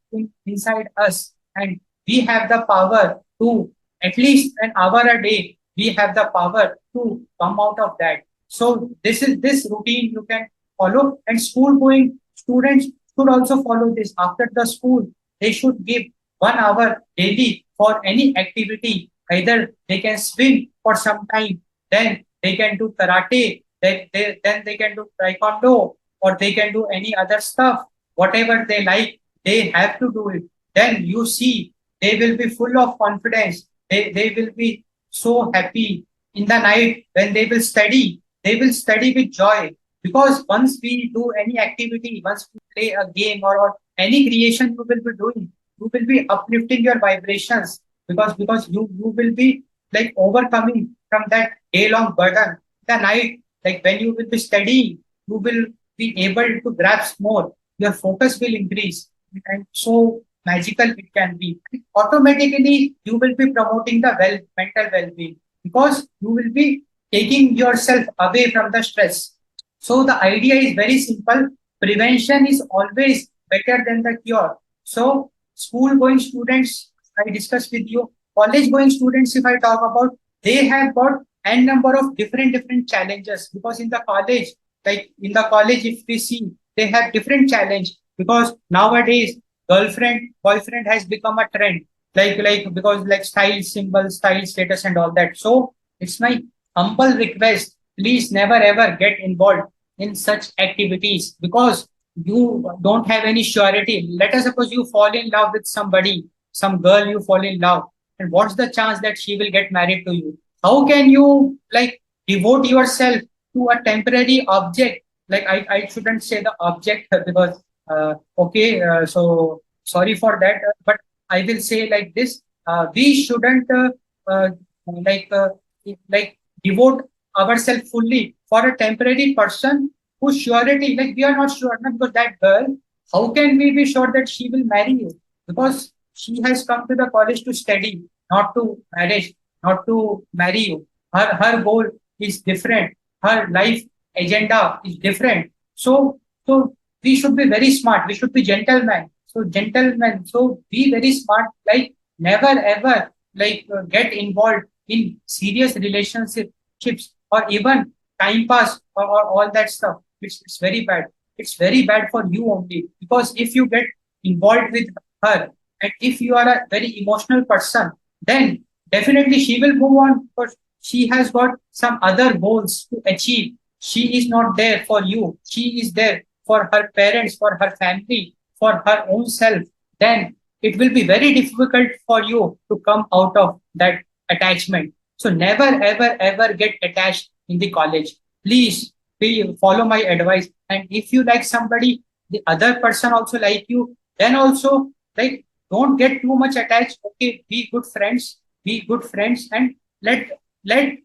inside us, and we have the power to, at least an hour a day, we have the power to come out of that. So this routine you can follow, and school going students should also follow this. After the school, they should give 1 hour daily for any activity. Either they can swim for some time, then they can do karate, then they can do taekwondo, or they can do any other stuff. Whatever they like, they have to do it. Then you see, they will be full of confidence. They will be so happy in the night when they will study. They will study with joy, because once we do any activity, once we play a game, or any creation you will be doing, you will be uplifting your vibrations, because you will be like overcoming from that day long burden. The night, like when you will be studying, you will be able to grasp more. Your focus will increase, and so magical it can be. Automatically, you will be promoting the mental well-being, because you will be taking yourself away from the stress. So the idea is very simple. Prevention is always better than the cure. So school going students, I discussed with you. College going students, if I talk about, they have got n number of different challenges, because in the college, like in the college, if we see, they have different challenge, because nowadays girlfriend boyfriend has become a trend, like because like style symbol, style status, and all that. So it's my humble request, please never ever get involved in such activities, because you don't have any surety. Let us suppose you fall in love with somebody, some girl you fall in love, and what's the chance that she will get married to you? How can you like devote yourself to a temporary object? Like I shouldn't say the object because okay, so sorry for that, but I will say like this: we shouldn't like like devote ourselves fully for a temporary person whose surety, like we are not sure, na, because that girl, how can we be sure that she will marry you? Because she has come to the college to study, not to marriage, not to marry you. Her goal is different. Her life agenda is different. So we should be very smart. We should be gentlemen. So gentlemen. So be very smart. Like never ever get involved in serious relationships, or even time pass, or all that stuff. It's very bad. It's very bad for you only, because if you get involved with her, and if you are a very emotional person, then definitely she will move on, because she has got some other goals to achieve. She is not there for you. She is there for her parents, for her family, for her own self. Then it will be very difficult for you to come out of that attachment. So never ever ever get attached in the college. Please follow my advice. And if you like somebody, the other person also like you, then also like don't get too much attached. Okay, be good friends, and let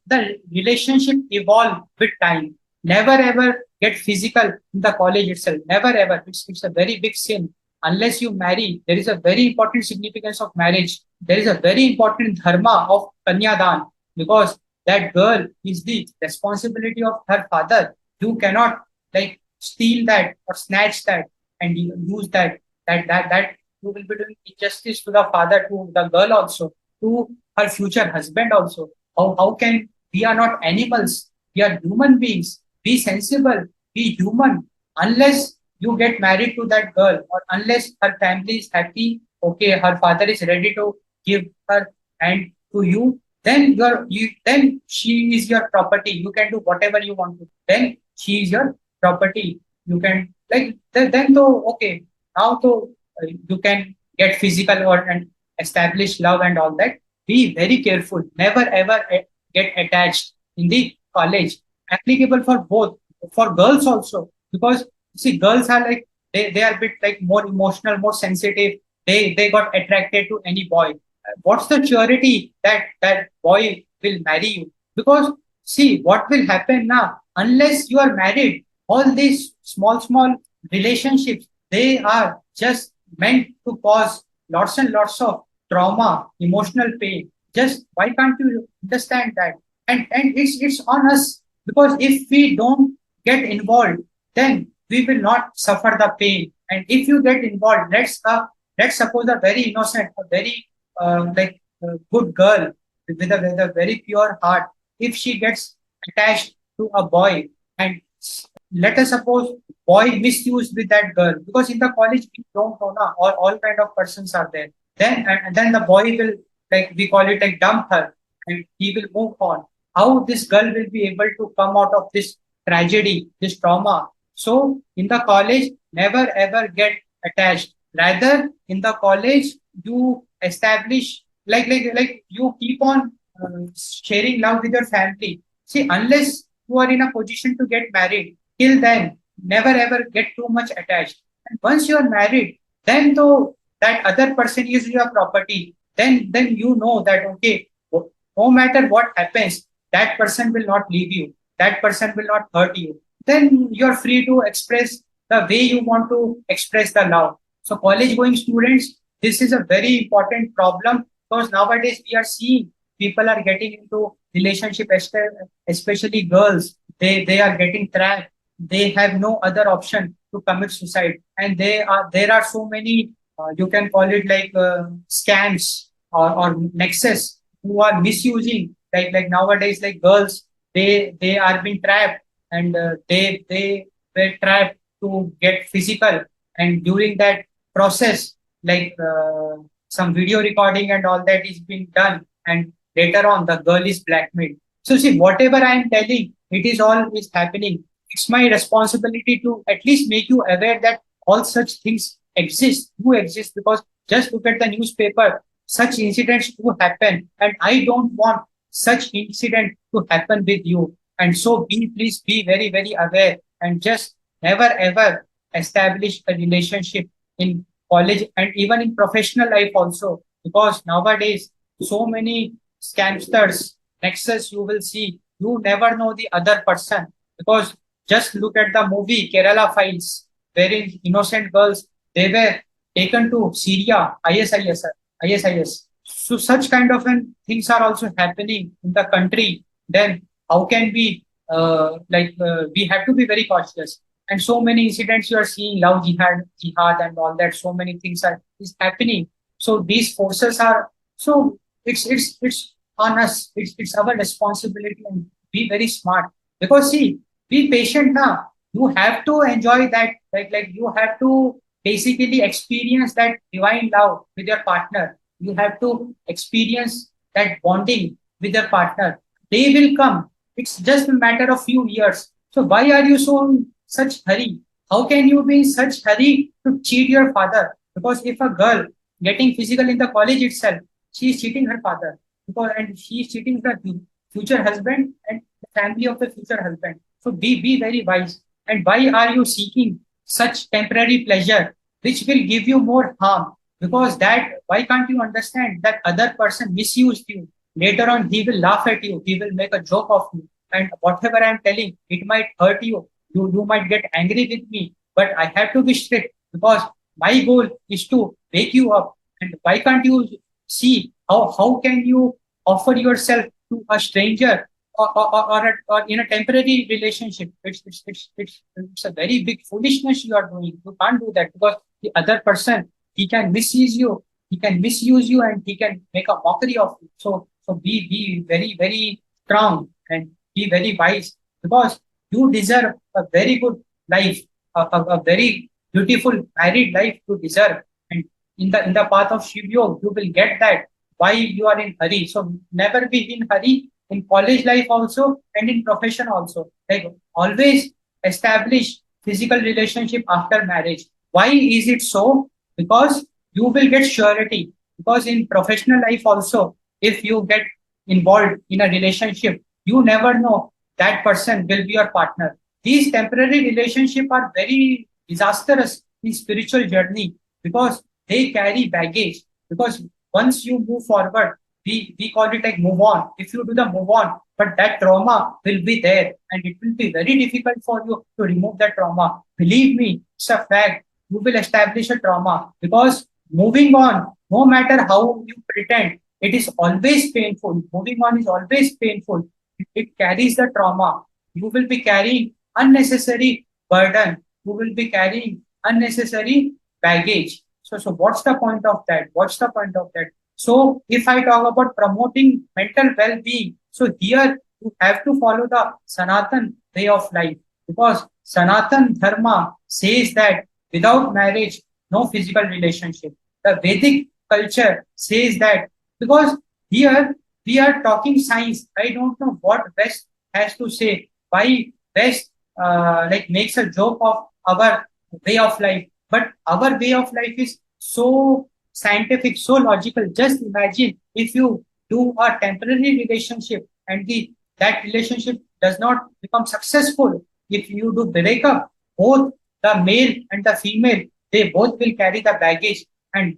the relationship evolve with time. Never ever get physical in the college itself. Never ever. It's a very big sin. Unless you marry, there is a very important significance of marriage. There is a very important dharma of kanyadan, because that girl is the responsibility of her father. You cannot like steal that or snatch that and use that you will be doing injustice to the father, to the girl also, to her future husband also. How can we are not animals? We are human beings. Be sensible, be human. Unless you get married to that girl, or unless her family is happy, okay, her father is ready to give her hand to you, then then she is your property. You can do whatever you want to. Then she is your property. You can then though okay. Now though you can get physical or and establish love and all that. Be very careful. Never ever get attached in the college. Applicable for both, for girls also, because see girls are like they are a bit like more emotional, more sensitive. they got attracted to any boy. What's the surety that that boy will marry you? Because see what will happen now, unless you are married, all these small relationships, they are just meant to cause lots and lots of trauma, emotional pain. Just why can't you understand that? And it's on us, because if we don't get involved, then we will not suffer the pain. And if you get involved, let's suppose a very innocent, a very good girl with a very pure heart, if she gets attached to a boy, and let us suppose boy misused with that girl, because in the college we don't know na, all kind of persons are there. And then the boy will, like we call it, like dump her, and he will move on. How this girl will be able to come out of this tragedy, this trauma? So in the college, never ever get attached. Rather, in the college, you establish, like you keep on sharing love with your family. See, unless you are in a position to get married, till then, never ever get too much attached. And once you are married, then though that other person is your property, then you know that okay, no matter what happens, that person will not leave you. That person will not hurt you. Then you're free to express the way you want to express the love. So college going students, this is a very important problem, because nowadays we are seeing people are getting into relationship, especially girls. They are getting trapped. They have no other option to commit suicide, and there are so many, you can call it like scams, or nexus, who are misusing, like nowadays, like girls, they are being trapped, and they were trapped to get physical, and during that process, like some video recording and all that is being done, and later on the girl is blackmailed. So see, whatever I am telling, it is all is happening. It's my responsibility to at least make you aware that all such things do exist, because just look at the newspaper, such incidents do happen, and I don't want such incident to happen with you. And so please be very, very aware, and just never ever establish a relationship in college and even in professional life also, because nowadays so many scamsters, nexus, you will see, you never know the other person, because just look at the movie Kerala Files, wherein innocent girls, they were taken to Syria, ISIS. So such kind of things are also happening in the country. Then how can we, we have to be very cautious. And so many incidents you are seeing, love jihad and all that. So many things are is happening. So these forces are, so it's on us. It's our responsibility, and be very smart, because see, be patient now. You have to enjoy that, like you have to basically experience that divine love with your partner. You have to experience that bonding with your partner. They will come. It's just a matter of few years. So why are you so in such hurry? How can you be in such hurry to cheat your father? Because if a girl getting physical in the college itself, she is cheating her father, because and she is cheating the future husband and the family of the future husband. So be very wise. And why are you seeking such temporary pleasure, which will give you more harm? Because that, why can't you understand that other person misused you? Later on, he will laugh at you. He will make a joke of you. And whatever I am telling, it might hurt you. You might get angry with me, but I have to be strict, because my goal is to wake you up. And why can't you see how can you offer yourself to a stranger, or in a temporary relationship? It's a very big foolishness you are doing. You can't do that, because the other person, he can misuse you, and he can make a mockery of you. So be very, very strong, and be very wise, because you deserve a very good life, a very beautiful married life to deserve. And in the path of Shiv Yoga, you will get that. Why you are in hurry? So never be in hurry in college life also, and in profession also. Like always establish physical relationship after marriage. Why is it so? Because you will get surety. Because in professional life also, if you get involved in a relationship, you never know that person will be your partner. These temporary relationships are very disastrous in spiritual journey, because they carry baggage, because once you move forward, we call it like move on. If you do the move on, but that trauma will be there and it will be very difficult for you to remove that trauma. Believe me, it's a fact. You will establish a trauma because moving on, no matter how you pretend, it is always painful. Moving on is always painful. It carries the trauma. You will be carrying unnecessary burden. You will be carrying unnecessary baggage. So what's the point of that? What's the point of that? So if I talk about promoting mental well-being, so here you have to follow the Sanatan way of life, because Sanatan Dharma says that without marriage, no physical relationship. The Vedic culture says that, because here we are talking science. I don't know what West has to say. Why West like makes a joke of our way of life, but our way of life is so scientific, so logical. Just imagine if you do a temporary relationship and the that relationship does not become successful. If you do break up, both the male and the female, they both will carry the baggage. And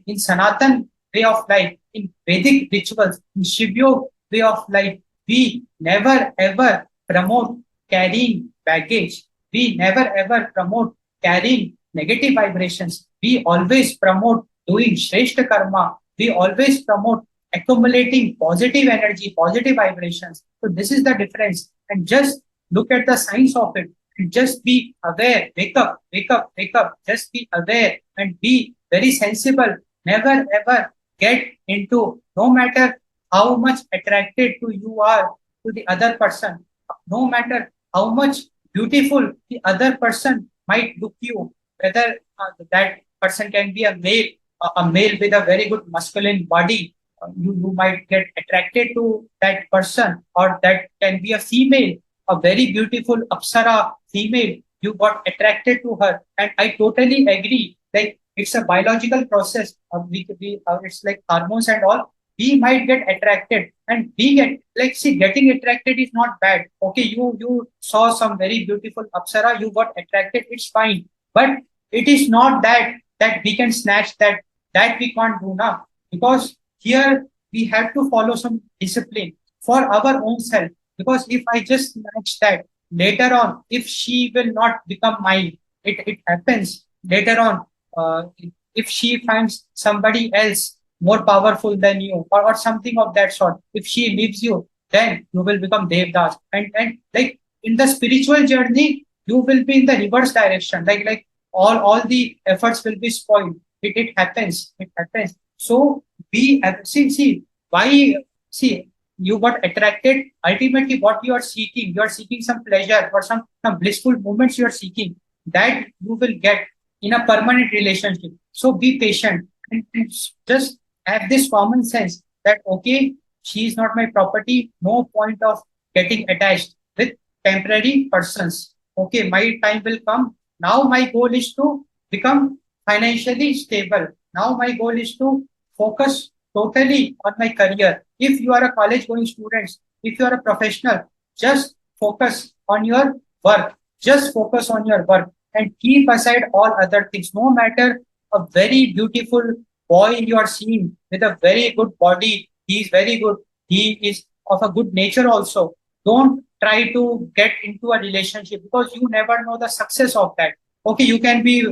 in Sanatan way of life, in Vedic rituals, in Shivyo way of life, we never ever promote carrying baggage. We never ever promote carrying negative vibrations. We always promote doing Shrestha Karma. We always promote accumulating positive energy, positive vibrations. So this is the difference. And just look at the science of it. And just be aware. Wake up, wake up, wake up. Just be aware and be very sensible. Never ever get into, no matter how much attracted to you are to the other person, no matter how much beautiful the other person might look you, whether that person can be a male with a very good masculine body, you might get attracted to that person, or that can be a female, a very beautiful Apsara female, you got attracted to her. And I totally agree. Like it's a biological process. It's like hormones and all. We might get attracted, and we get like, see, getting attracted is not bad. Okay, you saw some very beautiful Apsara, you got attracted. It's fine, but it is not that we can snatch that. That we can't do now, because here we have to follow some discipline for our own self. Because if I just snatch that, later on, if she will not become mine, it happens later on. If she finds somebody else more powerful than you, or something of that sort, if she leaves you, then you will become Devdas. And like in the spiritual journey, you will be in the reverse direction. Like all the efforts will be spoiled. It happens. It happens. So see why, see, you got attracted. Ultimately, what you are seeking some pleasure or some blissful moments you are seeking, that you will get in a permanent relationship. So be patient and just have this common sense that okay, she is not my property. No point of getting attached with temporary persons. Okay, my time will come. Now my goal is to become financially stable. Now my goal is to focus totally on my career. If you are a college going student, if you are a professional, just focus on your work. Just focus on your work and keep aside all other things. No matter a very beautiful boy you are seeing with a very good body, he is very good. He is of a good nature also. Don't try to get into a relationship, because you never know the success of that. Okay, you can be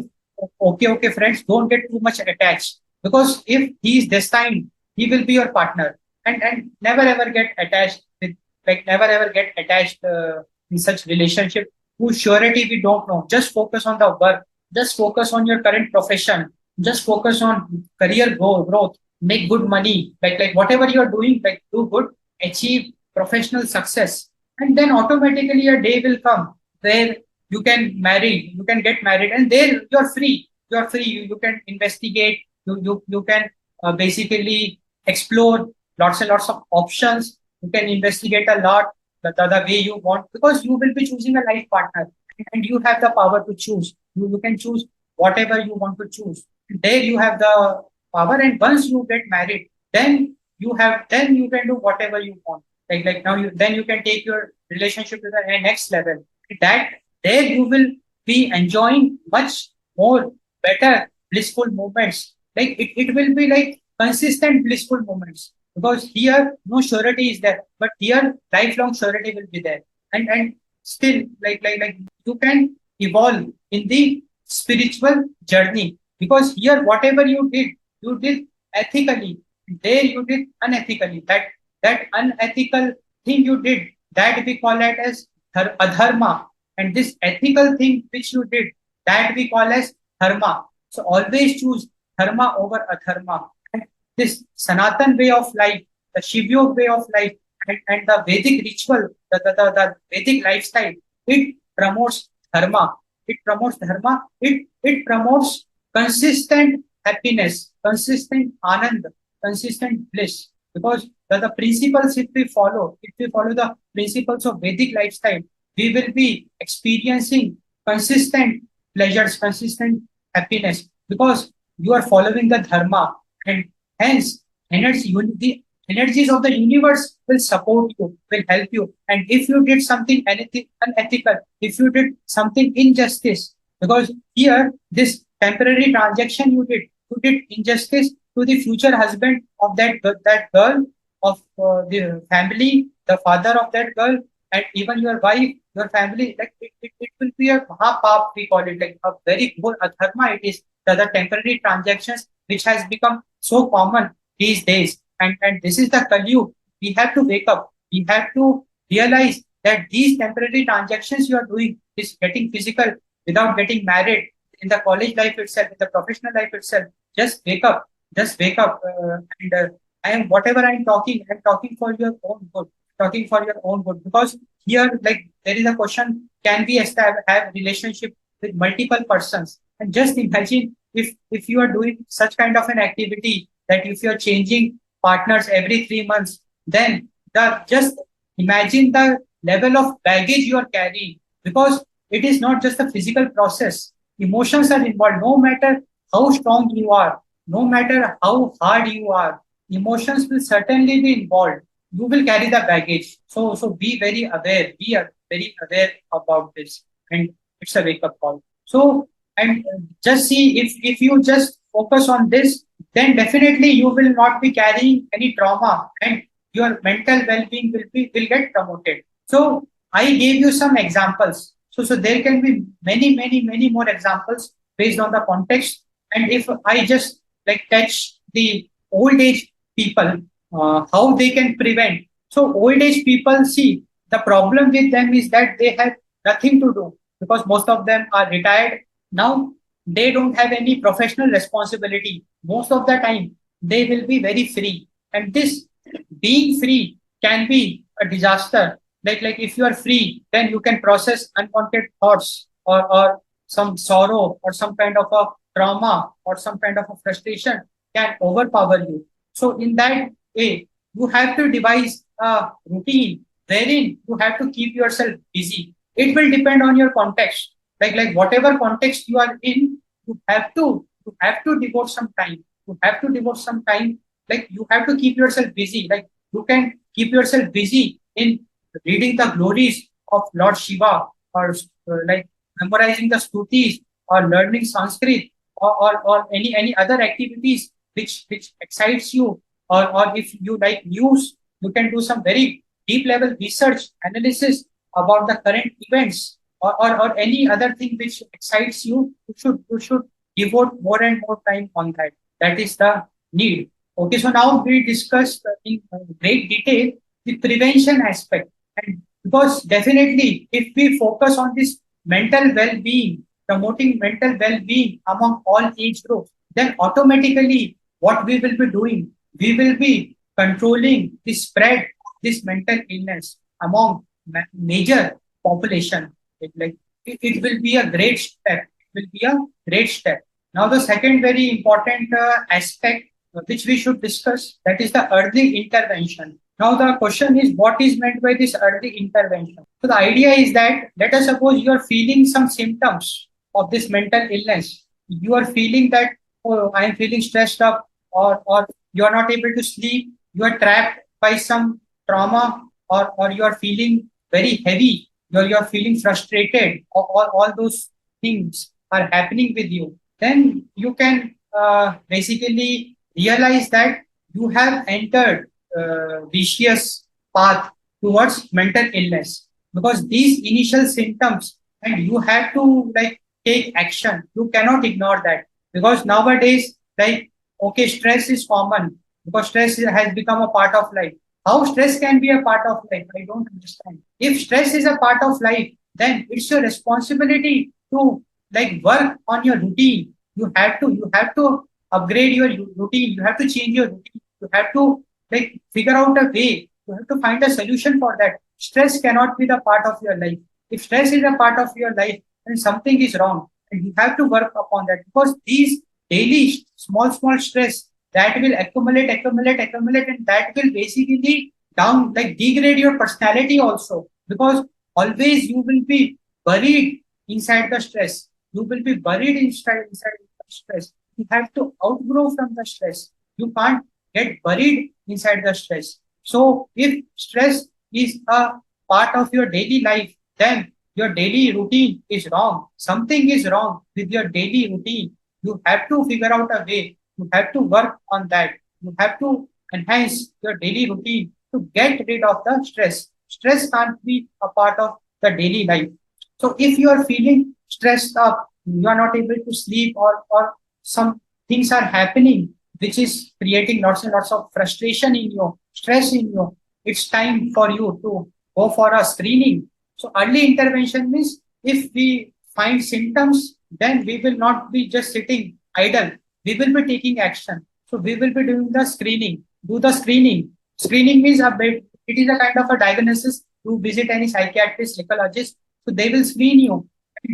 okay, friends. Don't get too much attached, because if he is destined, he will be your partner. And never ever get attached with, like, never ever get attached in such relationship whose surety we don't know. Just focus on the work. Just focus on your current profession. Just focus on career growth. Make good money. Like whatever you are doing, like do good, achieve professional success, and then automatically a day will come where you can marry, you can get married, and there you're free. You're free. You can investigate. You can basically explore lots and lots of options. You can investigate a lot the way you want, because you will be choosing a life partner, and you have the power to choose. You can choose whatever you want to choose. There you have the power, and once you get married, then you can do whatever you want. Like now you can take your relationship to the next level. That there you will be enjoying much more better blissful moments. Like it will be like consistent blissful moments, because here no surety is there, but here lifelong surety will be there. And still, like you can evolve in the spiritual journey, because here whatever you did ethically. There you did unethically. That unethical thing you did, that we call it as adharma, and this ethical thing which you did, that we call as dharma. So always choose dharma over adharma. And this Sanatan way of life, the Shivyog way of life, and the Vedic ritual, the Vedic lifestyle, it promotes dharma. It promotes dharma. It promotes consistent happiness, consistent anand, consistent bliss. Because the principles, if we follow the principles of Vedic lifestyle, we will be experiencing consistent pleasures, consistent happiness, because you are following the dharma, and hence the energies of the universe will support you, will help you. And if you did something unethical, if you did something injustice, because here this temporary transaction you did injustice to the future husband of that girl, of the family, the father of that girl, and even your wife, your family. Like it will be a mahapap, we call it, like a very good adharma. It is the temporary transactions which has become so common these days. And this is the Kaliyug. We have to wake up. We have to realize that these temporary transactions you are doing is getting physical without getting married, in the college life itself, in the professional life itself. Just wake up. Just wake up. And I am whatever I'm talking for your own good. Talking for your own good. Because here, like there is a question: can we have relationship with multiple persons? And just imagine if you are doing such kind of an activity, that if you are changing partners every 3 months, then just imagine the level of baggage you are carrying, because it is not just a physical process. Emotions are involved. No matter how strong you are, no matter how hard you are, emotions will certainly be involved. You will carry the baggage. So be very aware. Be very aware about this, and it's a wake up call. So, and just see, if you just focus on this, then definitely you will not be carrying any trauma, and your mental well-being will get promoted. So I gave you some examples. So there can be many more examples based on the context. And if I just like touch the old age people, how they can prevent. So old age people, see, the problem with them is that they have nothing to do, because most of them are retired now. They don't have any professional responsibility. Most of the time, they will be very free. And this being free can be a disaster. Like if you are free, then you can process unwanted thoughts, or some sorrow, or some kind of a trauma, or some kind of a frustration can overpower you. So in that way, you have to devise a routine wherein you have to keep yourself busy. It will depend on your context. Like whatever context you are in, you have to devote some time. You have to devote some time. Like you have to keep yourself busy. Like you can keep yourself busy in reading the glories of Lord Shiva, or like memorizing the stutis, or learning Sanskrit, or any other activities which excites you, or if you like news, you can do some very deep level research analysis about the current events, or any other thing which excites you. You should devote more and more time on that. That is the need. Okay, so now we discussed in great detail the prevention aspect. And because definitely, if we focus on this mental well-being, promoting mental well-being among all age groups, then automatically what we will be doing, we will be controlling the spread of this mental illness among major population. It will be a great step. It will be a great step. Now, the second very important aspect which we should discuss, that is the early intervention. Now, the question is, what is meant by this early intervention? So, the idea is that, let us suppose you are feeling some symptoms of this mental illness. You are feeling that, oh, I am feeling stressed up, or you are not able to sleep, you are trapped by some trauma, or you are feeling very heavy, you're feeling frustrated, or all those things are happening with you. then you can basically realize that you have entered vicious path towards mental illness, because these initial symptoms, and you have to like take action. You cannot ignore that, because nowadays, like, okay, stress is common, because has become a part of life. How stress can be a part of life? I don't understand. If stress is a part of life, then it's your responsibility to like work on your routine. You have to upgrade your routine. You have to change your routine. You have to like figure out a way. You have to find a solution for that. Stress cannot be the part of your life. If stress is a part of your life, then something is wrong, and you have to work upon that, because these daily small stress that will accumulate, and that will basically down like degrade your personality also, because always you will be buried inside the stress. You will be buried inside the stress. You have to outgrow from the stress. You can't get buried inside the stress. So if stress is a part of your daily life, then your daily routine is wrong. Something is wrong with your daily routine. You have to figure out a way. You have to work on that. You have to enhance your daily routine to get rid of the stress. Stress can't be a part of the daily life. So if you are feeling stressed up, you are not able to sleep, or some things are happening which is creating lots and lots of frustration in you, stress in you, it's time for you to go for a screening. So early intervention means if we find symptoms, then we will not be just sitting idle. We will be taking action. So we will be doing the screening. Do the screening. Screening means a bit, it is a kind of a diagnosis. You visit any psychiatrist, psychologist, so they will screen you.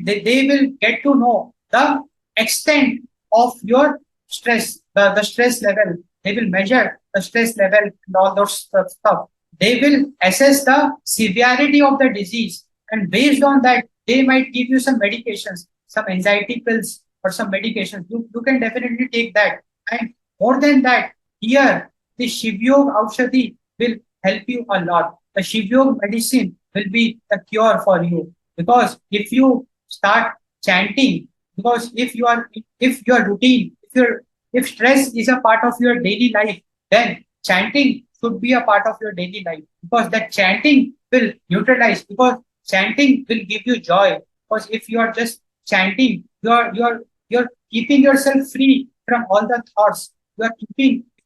They will get to know the extent of your stress, the stress level. They will measure the stress level and all those stuff. They will assess the severity of the disease. And based on that, they might give you some medications, some anxiety pills or some medications. You can definitely take that. And more than that, here, the Shivyog Aushadhi will help you a lot. The Shivyog medicine will be the cure for you. Because if you start chanting, because if your routine, if stress is a part of your daily life, then chanting should be a part of your daily life, because that chanting will neutralize, because chanting will give you joy. Because if you are just chanting, you're keeping yourself free from all the thoughts.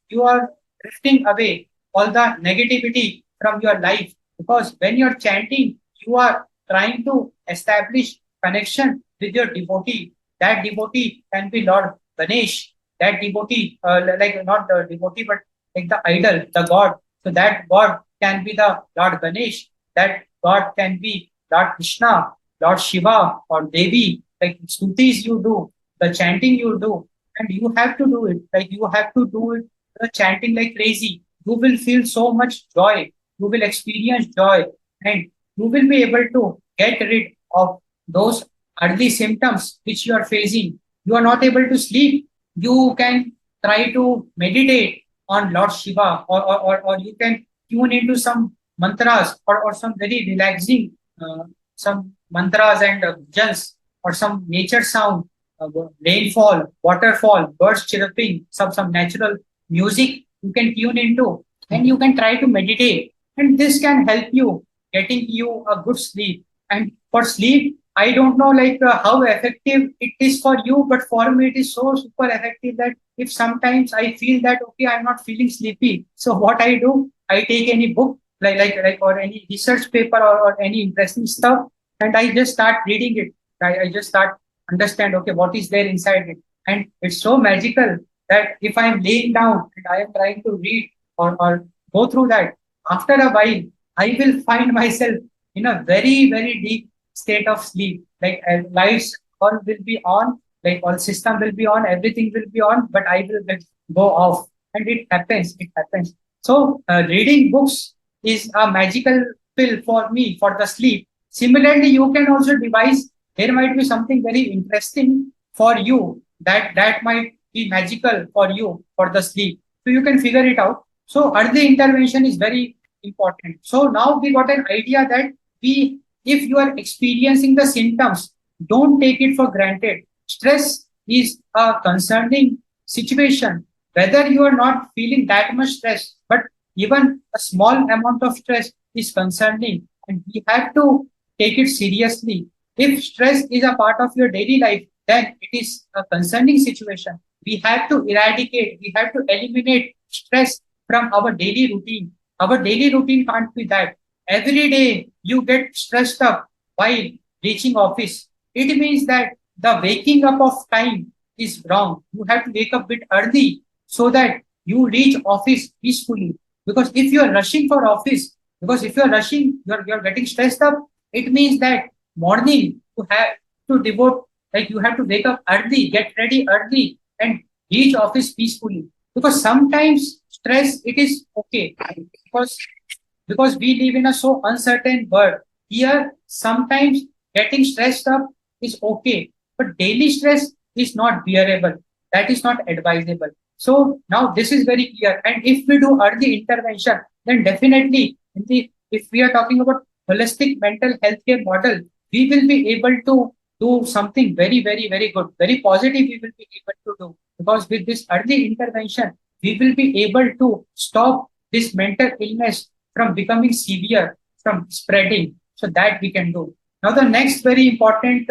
You are drifting away all the negativity from your life, because when you're chanting, you are trying to establish connection with your devotee. That devotee can be Lord Ganesh. That devotee, like not the devotee, but like the idol, the god. So that god can be the Lord Ganesh. That god can be Lord Krishna, Lord Shiva, or Devi. Like stutis you do, the chanting you do, and you have to do it. Like you have to do it, the chanting like crazy. You will feel so much joy. You will experience joy, and you will be able to get rid of those early symptoms which you are facing. You are not able to sleep. You can try to meditate on Lord Shiva, or you can tune into some mantras, or some very relaxing some mantras and jals, or some nature sound, rainfall, waterfall, birds chirping, some natural music you can tune into, and you can try to meditate, and this can help you getting you a good sleep. And for sleep, I don't know like how effective it is for you, but for me it is so super effective that if sometimes I feel that okay, I'm not feeling sleepy, so what I do, I take any book like or any research paper, or any interesting stuff, and I just start reading it. I just start understand okay what is there inside it, and it's so magical that if I'm laying down and I am trying to read, or go through that, after a while I will find myself in a very deep state of sleep. Like lights all will be on, like all system will be on, everything will be on, but I will go off, and it happens. It happens. So reading books is a magical pill for me for the sleep. Similarly, you can also devise. There might be something very interesting for you that might be magical for you for the sleep. So you can figure it out. So early intervention is very important. So now we got an idea that we, if you are experiencing the symptoms, don't take it for granted. Stress is a concerning situation. Whether you are not feeling that much stress, but even a small amount of stress is concerning, and we have to take it seriously. If stress is a part of your daily life, then it is a concerning situation. We have to eradicate, we have to eliminate stress from our daily routine. Our daily routine can't be that. Every day you get stressed up while reaching office. It means that the waking up of time is wrong. You have to wake up a bit early so that you reach office peacefully. Because if you are rushing for office, because if you are rushing, you're getting stressed up, it means that morning you have to devote, like you have to wake up early, get ready early, and reach office peacefully. Because sometimes stress it is okay because we live in a so uncertain world. Here, sometimes getting stressed up is okay, but daily stress is not bearable. That is not advisable. So now this is very clear. And if we do early intervention, then definitely, if we are talking about holistic mental health care model, we will be able to do something very, very, very good, very positive. We will be able to do because with this early intervention, we will be able to stop this mental illness from becoming severe, from spreading. So that we can do. Now, the next very important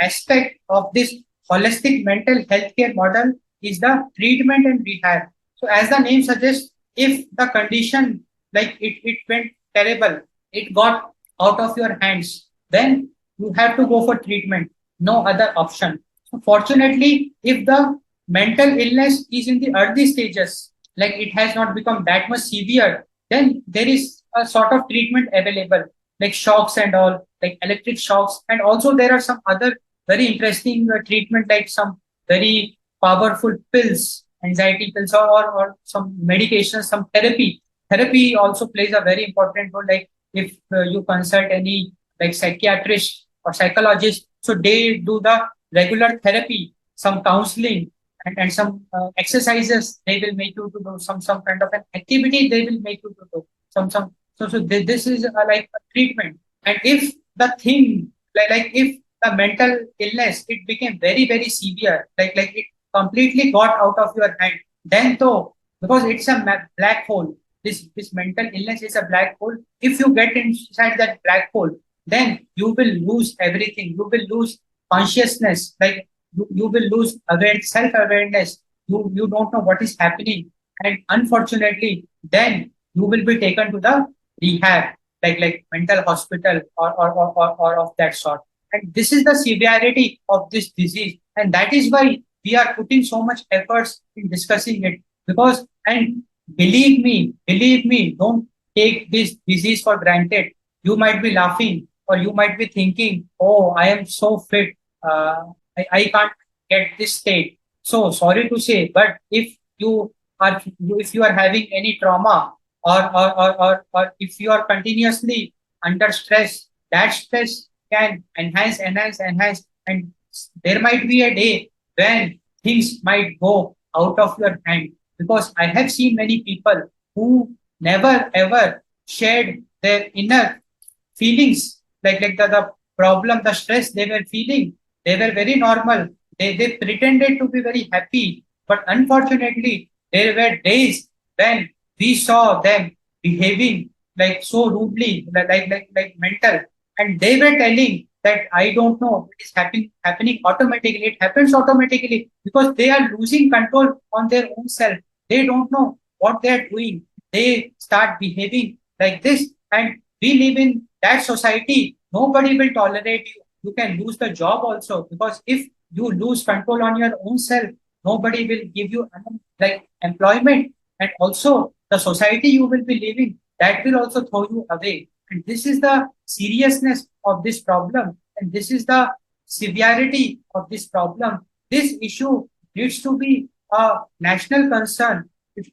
aspect of this holistic mental health care model is the treatment and rehab. So, as the name suggests, if the condition it went terrible, it got out of your hands, then you have to go for treatment. No other option. So, fortunately, if the mental illness is in the early stages, like it has not become that much severe, then there is a sort of treatment available, like shocks and all, like electric shocks. And also there are some other very interesting treatment, like some very powerful pills, anxiety pills, or some medication, some therapy. Therapy also plays a very important role. Like if you consult any like psychiatrist or psychologist, so they do the regular therapy, some counseling, and some exercises they will make you to do, some kind of an activity they will make you to do, this is like a treatment. And if the thing like if the mental illness it became very very severe, like it completely got out of your hand, then though, because it's a black hole, this mental illness is a black hole. If you get inside that black hole, then you will lose everything. You will lose consciousness, like you will lose self awareness. You don't know what is happening, and unfortunately, then you will be taken to the rehab, like mental hospital or of that sort. And this is the severity of this disease, and that is why we are putting so much efforts in discussing it. Because, and believe me, don't take this disease for granted. You might be laughing, or you might be thinking, "Oh, I am so fit. I can't get this state." So sorry to say, but if you are having any trauma, or if you are continuously under stress, that stress can enhance, and there might be a day when things might go out of your hand. Because I have seen many people who never ever shared their inner feelings, the problem, the stress they were feeling. They were very normal. They pretended to be very happy. But unfortunately, there were days when we saw them behaving like so rudely, like mental. And they were telling that I don't know, it is happening automatically. It happens automatically because they are losing control on their own self. They don't know what they are doing. They start behaving like this. And we live in that society. Nobody will tolerate you. You can lose the job also, because if you lose control on your own self, nobody will give you like employment. And also the society you will be living, that will also throw you away. And this is the seriousness of this problem, and this is the severity of this problem. This issue needs to be a national concern.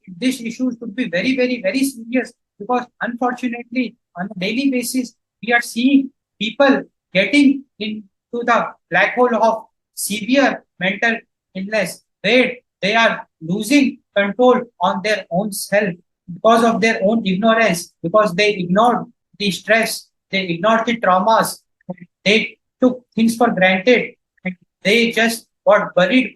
This issue should be very, very, very serious, because unfortunately, on a daily basis, we are seeing people getting into the black hole of severe mental illness, where they are losing control on their own self because of their own ignorance, because they ignored the stress, they ignored the traumas, they took things for granted, and they just got buried.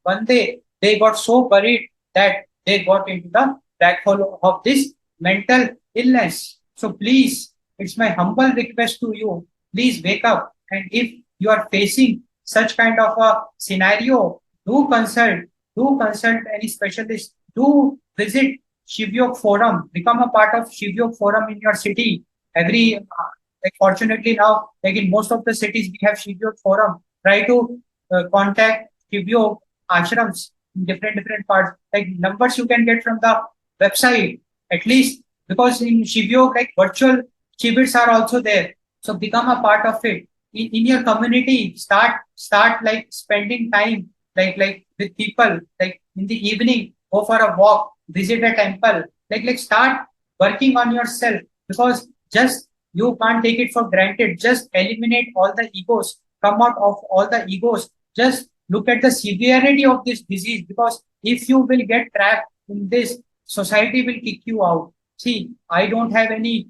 One day they got so buried that they got into the black hole of this mental illness. So please, it's my humble request to you, please wake up. And if you are facing such kind of a scenario, do consult any specialist, do visit Shivyog Forum, become a part of Shivyog Forum in your city. Every like fortunately now, like in most of the cities, we have Shivyog Forum. Try to contact Shivyog ashrams in different parts. Like numbers you can get from the website at least, because in Shivyog like virtual Shivirs are also there. So become a part of it. In your community, start like spending time like with people, like in the evening, go for a walk, visit a temple, like start working on yourself, because just you can't take it for granted. Just eliminate all the egos, come out of all the egos. Just look at the severity of this disease, because if you will get trapped in this, society will kick you out. See, I don't have any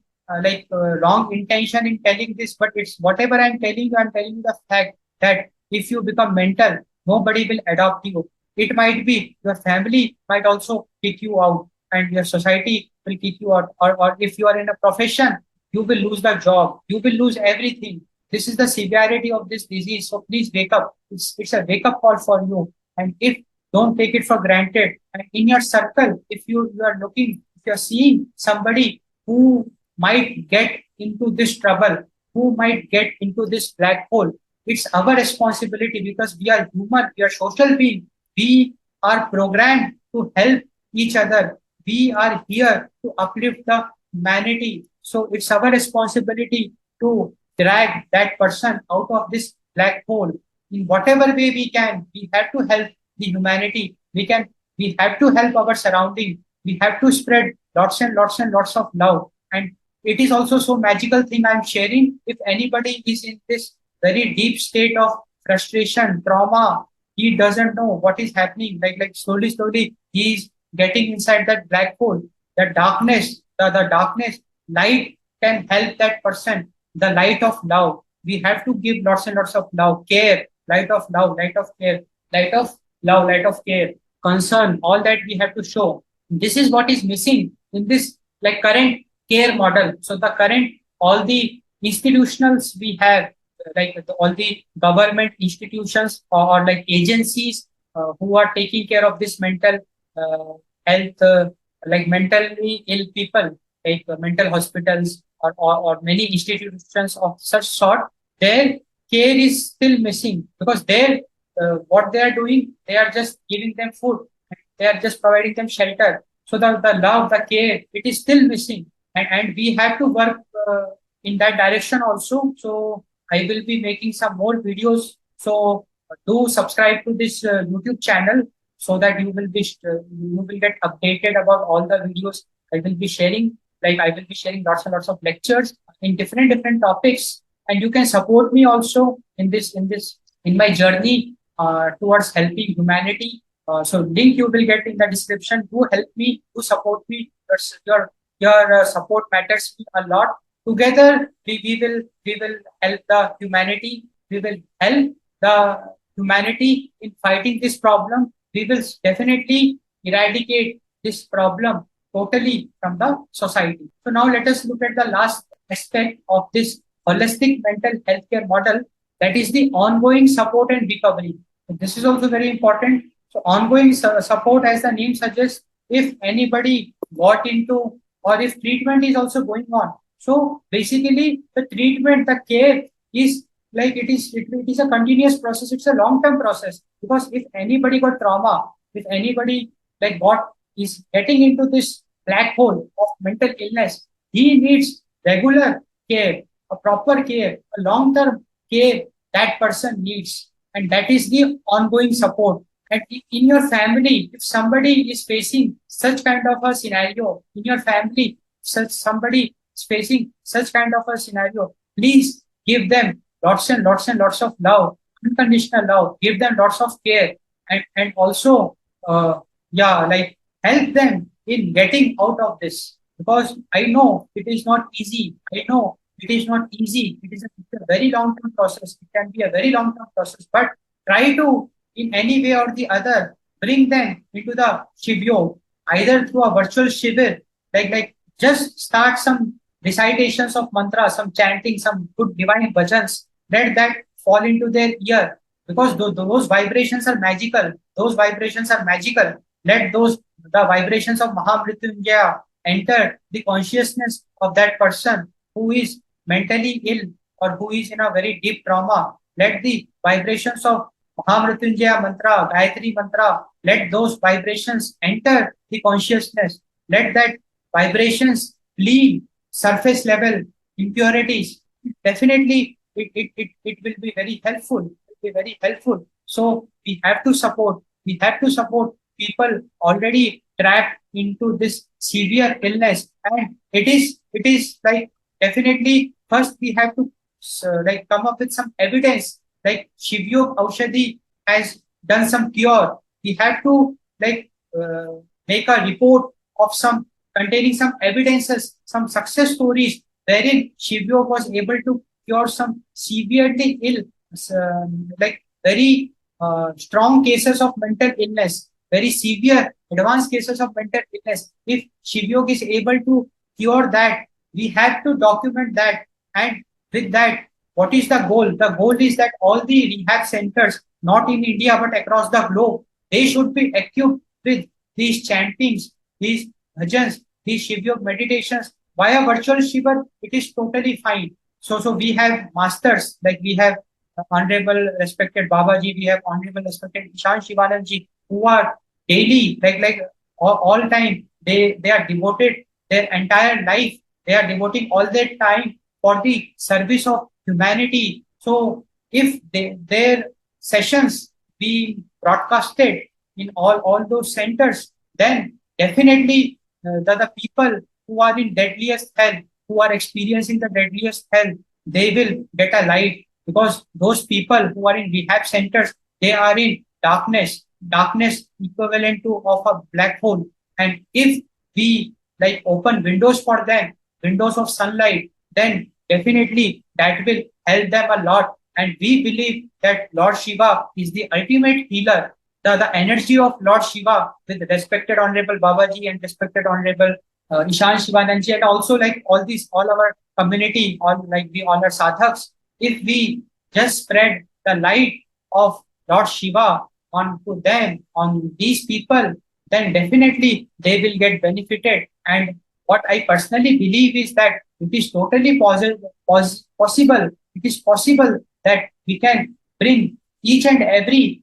wrong intention in telling this, but it's whatever I'm telling you the fact that if you become mental, nobody will adopt you. It might be your family might also kick you out, and your society will kick you out. Or if you are in a profession, you will lose the job, you will lose everything. This is the severity of this disease. So please wake up. It's a wake up call for you. And if don't take it for granted. And in your circle, if you are looking, if you're seeing somebody who might get into this trouble, who might get into this black hole, it's our responsibility, because we are human, we are social beings. We are programmed to help each other. We are here to uplift the humanity. So it's our responsibility to drag that person out of this black hole in whatever way we can. We have to help the humanity. We have to help our surrounding. We have to spread lots of love. And it is also so magical thing I'm sharing. If anybody is in this very deep state of frustration, trauma, he doesn't know what is happening. Like slowly, he is getting inside that black hole, the darkness, the darkness. Light can help that person. The light of love. We have to give lots and lots of love, care, light of love, light of care, light of love, light of care, concern. All that we have to show. This is what is missing in this like current care model. So the current all the institutionals we have, all the government institutions, or like agencies who are taking care of this mental health, like mentally ill people, like mental hospitals, or many institutions of such sort, their care is still missing, because what they are doing, they are just giving them food, they are just providing them shelter. So the love, the care, it is still missing, and we have to work in that direction also. So I will be making some more videos. So do subscribe to this YouTube channel, so that you will get updated about all the videos I will be sharing. Like I will be sharing lots and lots of lectures in different topics, and you can support me also in my journey towards helping humanity. So link you will get in the description. Do help me, do support me. Your support matters me a lot. Together we will help the humanity. We will help the humanity in fighting this problem. We will definitely eradicate this problem totally from the society. So now let us look at the last aspect of this holistic mental healthcare model, that is the ongoing support and recovery. So this is also very important. So ongoing support, as the name suggests, if anybody got into, or if treatment is also going on. So basically the treatment, the care is like it is a continuous process. It's a long-term process, because if anybody got trauma, if anybody like got is getting into this black hole of mental illness, he needs regular care, a proper care, a long-term care that person needs. And that is the ongoing support. And in your family, if somebody is facing such kind of a scenario, in your family, somebody is facing such kind of a scenario, please give them lots of love, unconditional love, give them lots of care, and also, like help them in getting out of this, because I know it is not easy. I know it is not easy. It is a very long term process. It can be a very long term process, but try to, in any way or the other, bring them into the Shivyo, either through a virtual Shivir, just start some recitations of mantras, some chanting, some good divine bhajans, let that fall into their ear, because those vibrations are magical. Those vibrations are magical. Let the vibrations of Mahamrityunjaya enter the consciousness of that person who is mentally ill or who is in a very deep trauma. Let the vibrations of Mahamrityunjaya mantra, Gayatri mantra, let those vibrations enter the consciousness. Let that vibrations clean surface level impurities. Definitely, it will be very helpful. It will be very helpful. So we have to support people already trapped into this severe illness. And it is like, definitely, first we have to come up with some evidence, like Shivyog Aushadhi has done some cure. We have to make a report of some containing some evidences, some success stories wherein Shivyog was able to cure some severely ill, very strong cases of mental illness, very severe advanced cases of mental illness. If Shivyog is able to cure that, we have to document that. And with that, what is the goal? The goal is that all the rehab centers, not in India but across the globe, they should be equipped with these chantings, these bhajans, these Shivyog meditations via virtual Shiva. It is totally fine. So we have masters, like we have Honorable Respected Babaji, we have Honorable Respected Ishan Shivanandji, who are daily, all time, they are devoted their entire life. They are devoting all their time for the service of humanity. So if their sessions be broadcasted in all those centers, then definitely the people who are in deadliest health, who are experiencing the deadliest health, they will get a light, because those people who are in rehab centers, they are in darkness equivalent to of a black hole. And if we open windows for them, windows of sunlight, then definitely that will help them a lot. And we believe that Lord Shiva is the ultimate healer. The energy of Lord Shiva, with respected Honorable Babaji and respected Honorable Ishan Shivanandji, and also like all our community, all our sadhaks, if we just spread the light of Lord Shiva onto them, on these people, then definitely they will get benefited. And what I personally believe is that it is totally possible. It is possible that we can bring each and every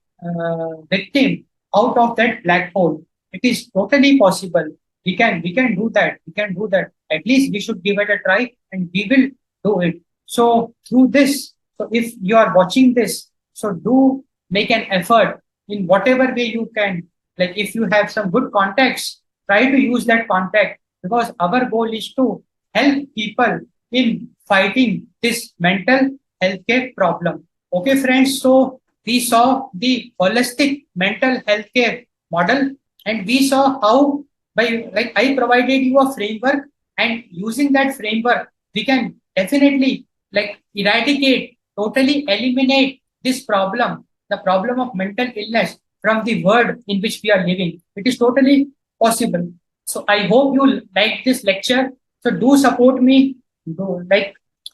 victim out of that black hole. It is totally possible. We can do that. We can do that. At least we should give it a try, and we will do it. So through this, so if you are watching this, so do make an effort in whatever way you can. Like if you have some good contacts, try to use that contact, because our goal is to help people in fighting this mental healthcare problem. Okay, friends. So we saw the holistic mental healthcare model, and we saw how, by I provided you a framework, and using that framework, we can definitely eradicate, totally eliminate this problem, the problem of mental illness from the world in which we are living. It is totally possible. So I hope you like this lecture. So do support me. Do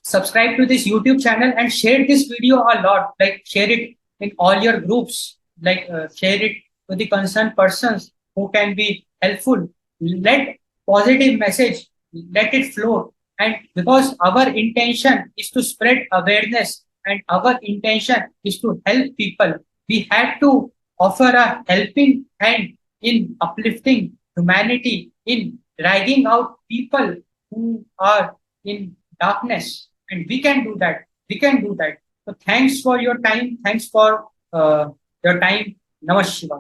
subscribe to this YouTube channel and share this video a lot. Share it in all your groups. Share it to the concerned persons who can be helpful. Let positive message, let it flow. And because our intention is to spread awareness and our intention is to help people, we had to offer a helping hand in uplifting humanity, in dragging out people who are in darkness. And we can do that. We can do that. So thanks for your time. Thanks for your time. Namaste Shiva.